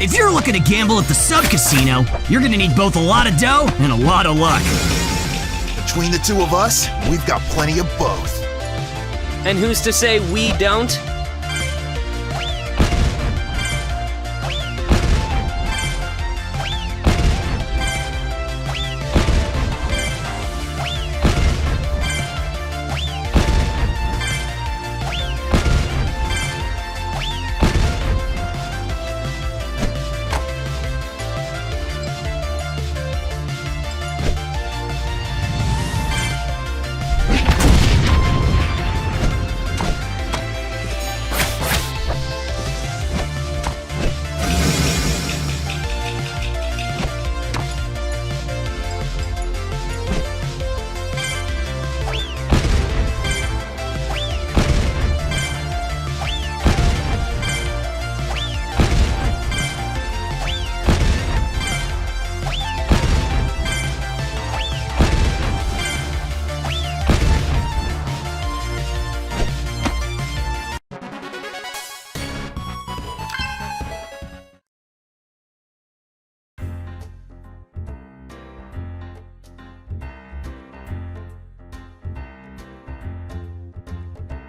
If you're looking to gamble at the sub-casino, you're gonna need both a lot of dough and a lot of luck. Between the two of us, we've got plenty of both. And who's to say we don't?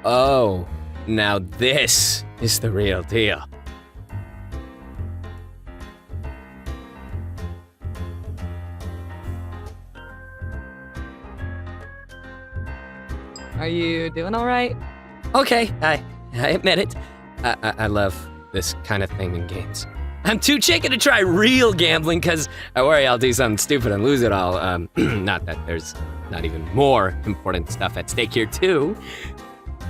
Oh, now this is the real deal. Are you doing all right? Okay, I admit it. I love this kind of thing in games. I'm too chicken to try real gambling because I worry I'll do something stupid and lose it all. Not that there's not even more important stuff at stake here too.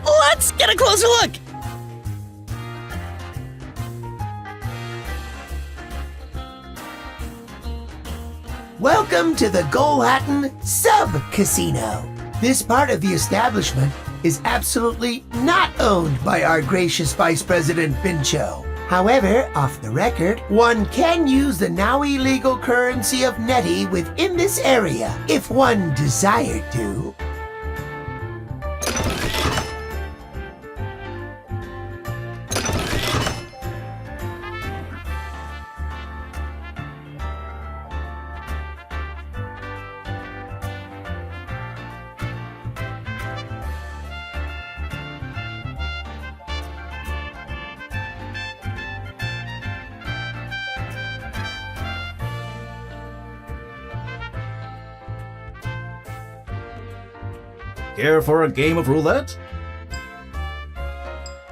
Let's get a closer look! Welcome to the Goalhatton Sub-Casino. This part of the establishment is absolutely not owned by our gracious Vice President Pincho. However, off the record, one can use the now illegal currency of Netty within this area if one desired to. Care for a game of roulette?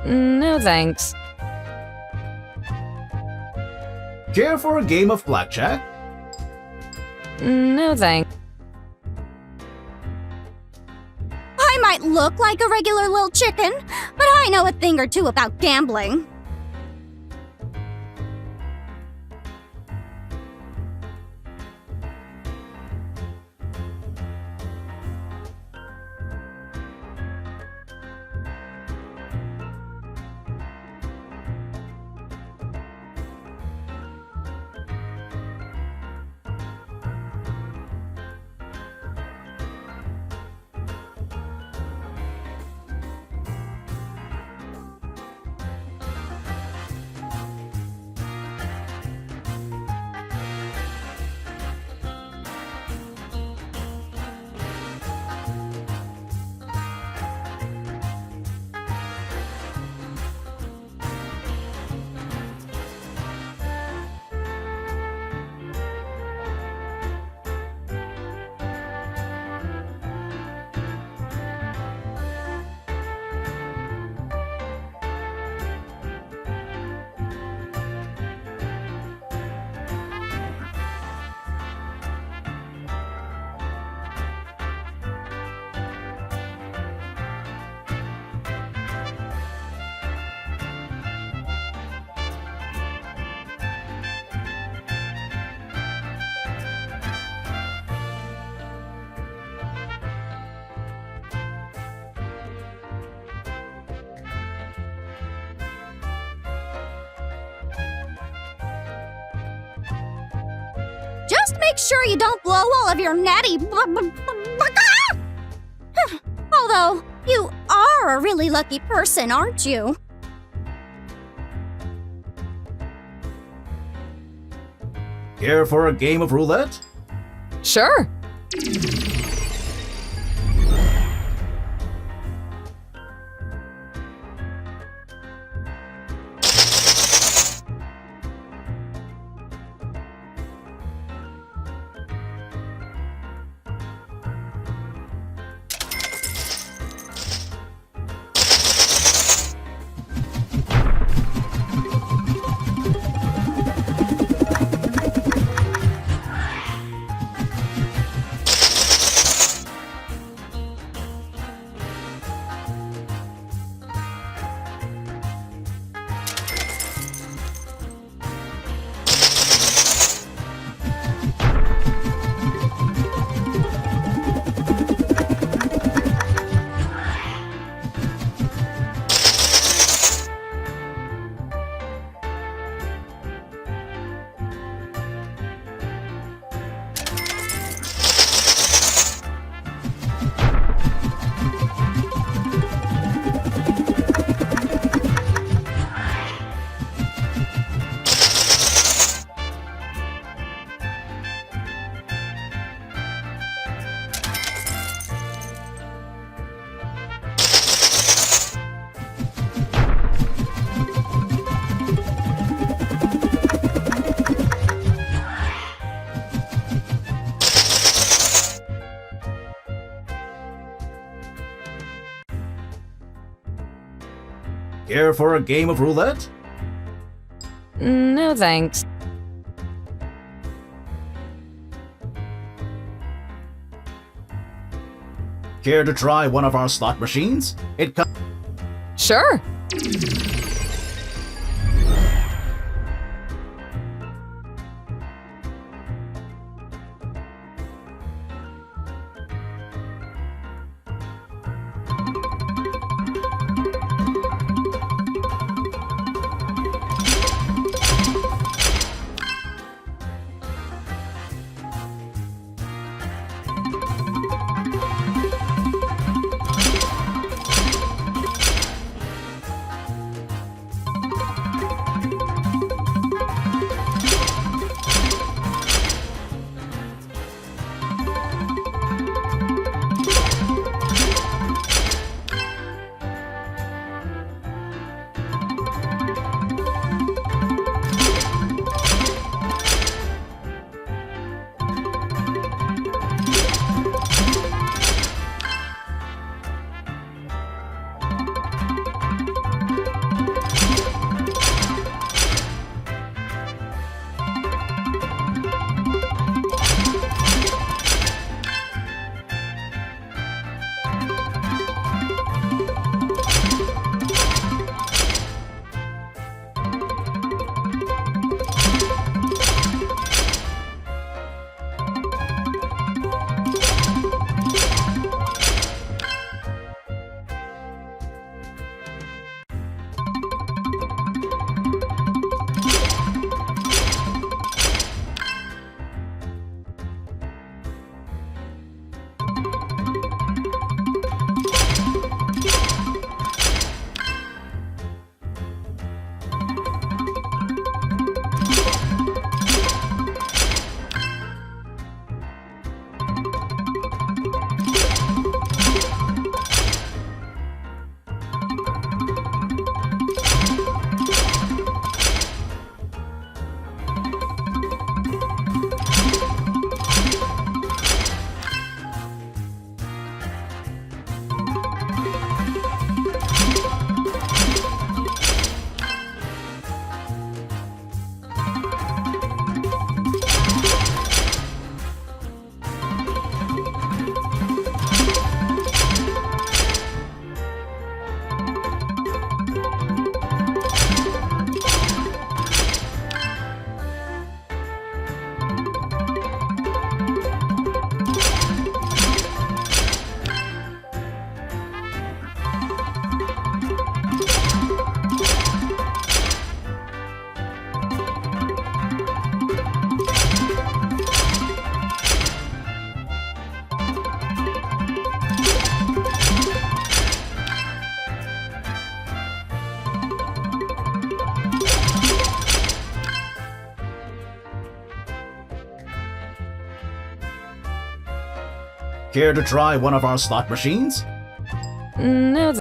No thanks. Care for a game of blackjack? No thanks. I might look like a regular little chicken, but I know a thing or two about gambling. Just make sure you don't blow all of your natty. Although, you are a really lucky person, aren't you? Care for a game of roulette? Sure. Care for a game of roulette? No thanks. Care to try one of our slot machines? Sure. Care to try one of our slot machines? No.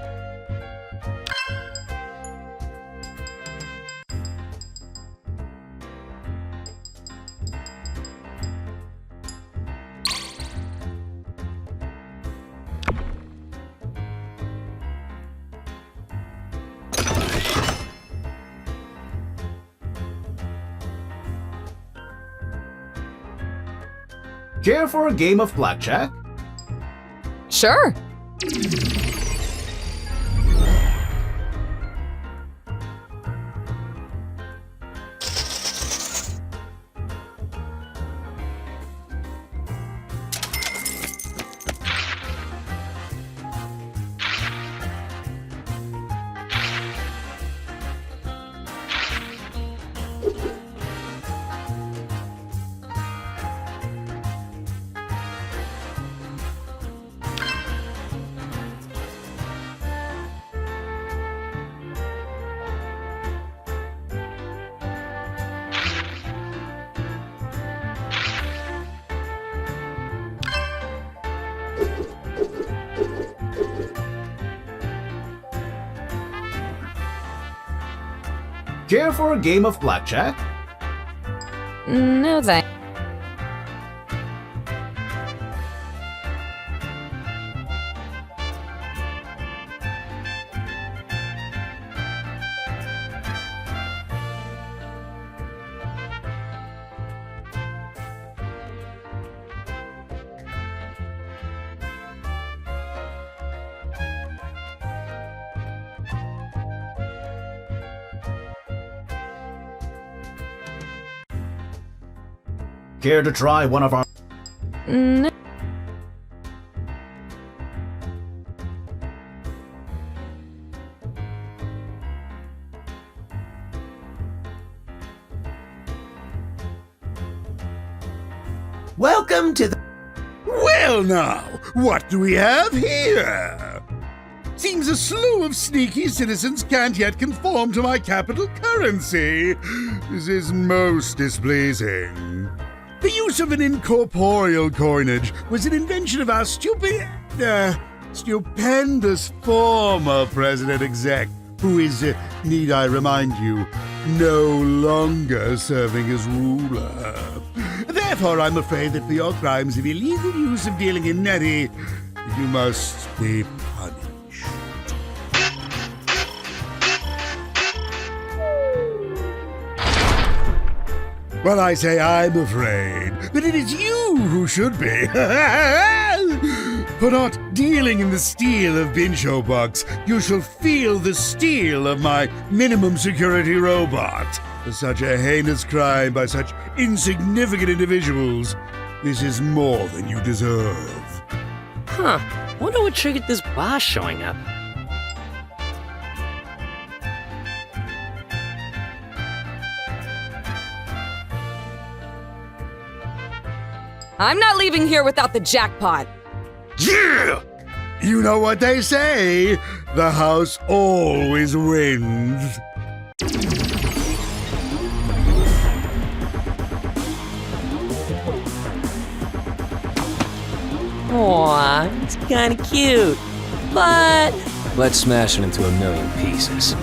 Care for a game of blackjack? Sure. Care for a game of blackjack? No thanks. Care to try one of our... No. Welcome to the... Well now, what do we have here? Seems a slew of sneaky citizens can't yet conform to my capital currency. This is most displeasing. The use of an incorporeal coinage was an invention of our stupendous former president-exec, who is, need I remind you, no longer serving as ruler. Therefore, I'm afraid that for your crimes of illegal use of dealing in neti, you must be punished. Well, I say I'm afraid, but it is you who should be. For not dealing in the steel of Bincho Box, you shall feel the steel of my minimum security robot. For such a heinous crime by such insignificant individuals, this is more than you deserve. Huh. Wonder what triggered this boss showing up. I'm not leaving here without the jackpot. Yeah! You know what they say, the house always wins. Aw, it's kinda cute. But let's smash it into a million pieces.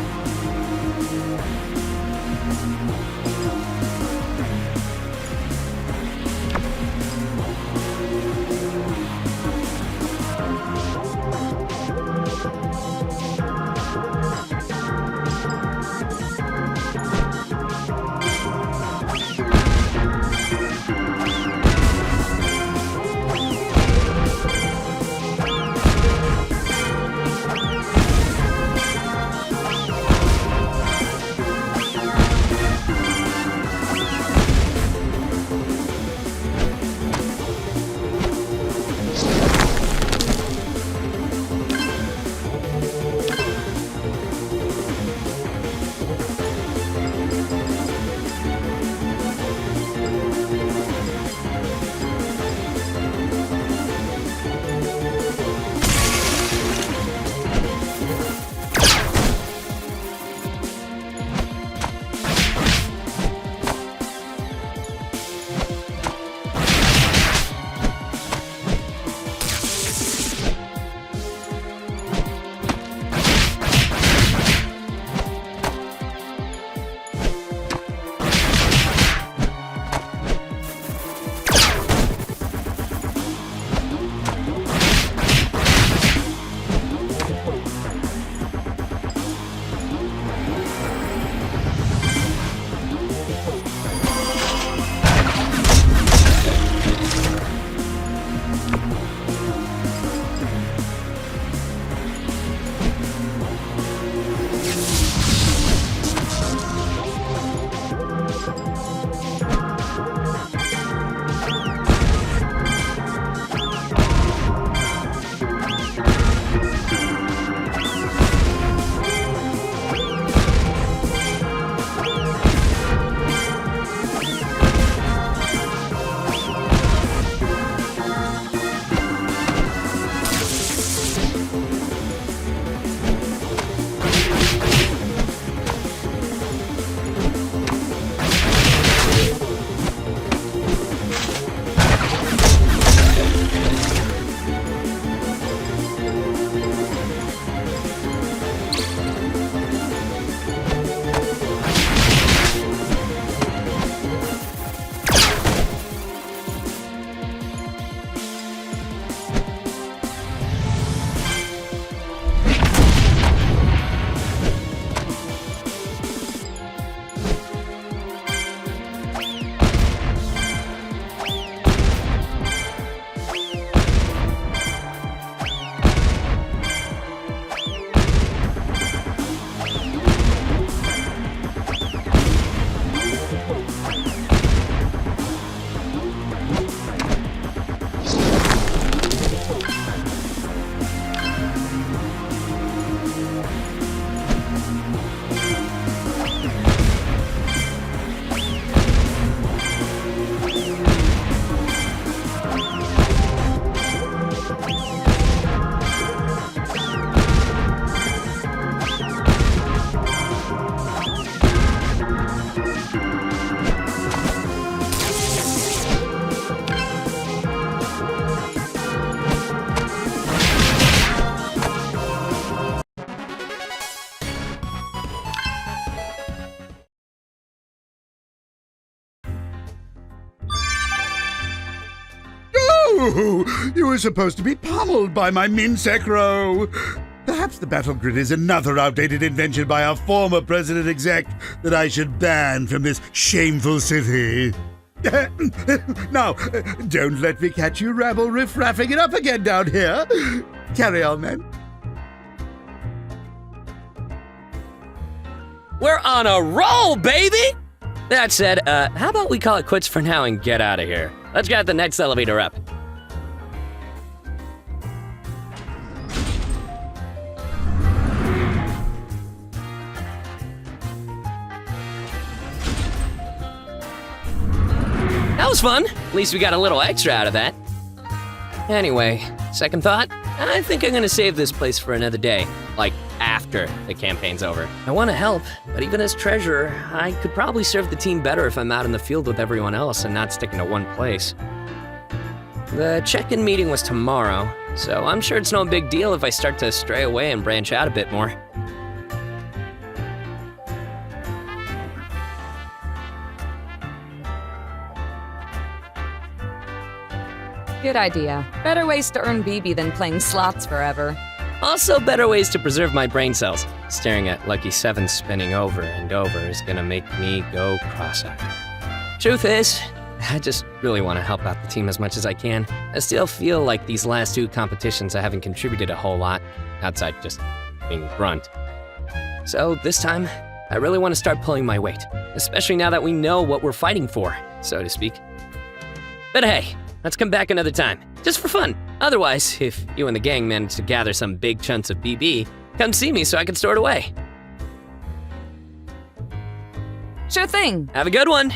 No! You were supposed to be pummeled by my Minsecro! Perhaps the battle grid is another outdated invention by our former president exec that I should ban from this shameful city. Now, don't let me catch you rabble riff-raffing it up again down here. Carry on, then. We're on a roll, baby! That said, how about we call it quits for now and get out of here? Let's get the next elevator up. That was fun. At least we got a little extra out of that. Anyway, second thought, I think I'm gonna save this place for another day. Like, after the campaign's over. I want to help, but even as treasurer, I could probably serve the team better if I'm out in the field with everyone else and not sticking to one place. The check-in meeting was tomorrow, so I'm sure it's no big deal if I start to stray away and branch out a bit more. Good idea. Better ways to earn BB than playing slots forever. Also, better ways to preserve my brain cells. Staring at Lucky 7 spinning over and over is gonna make me go cross-eyed. Truth is, I just really want to help out the team as much as I can. I still feel like these last two competitions I haven't contributed a whole lot, outside just being grunt. So this time, I really want to start pulling my weight, especially now that we know what we're fighting for, so to speak. But hey, let's come back another time, just for fun. Otherwise, if you and the gang manage to gather some big chunks of BB, come see me so I can store it away. Sure thing. Have a good one.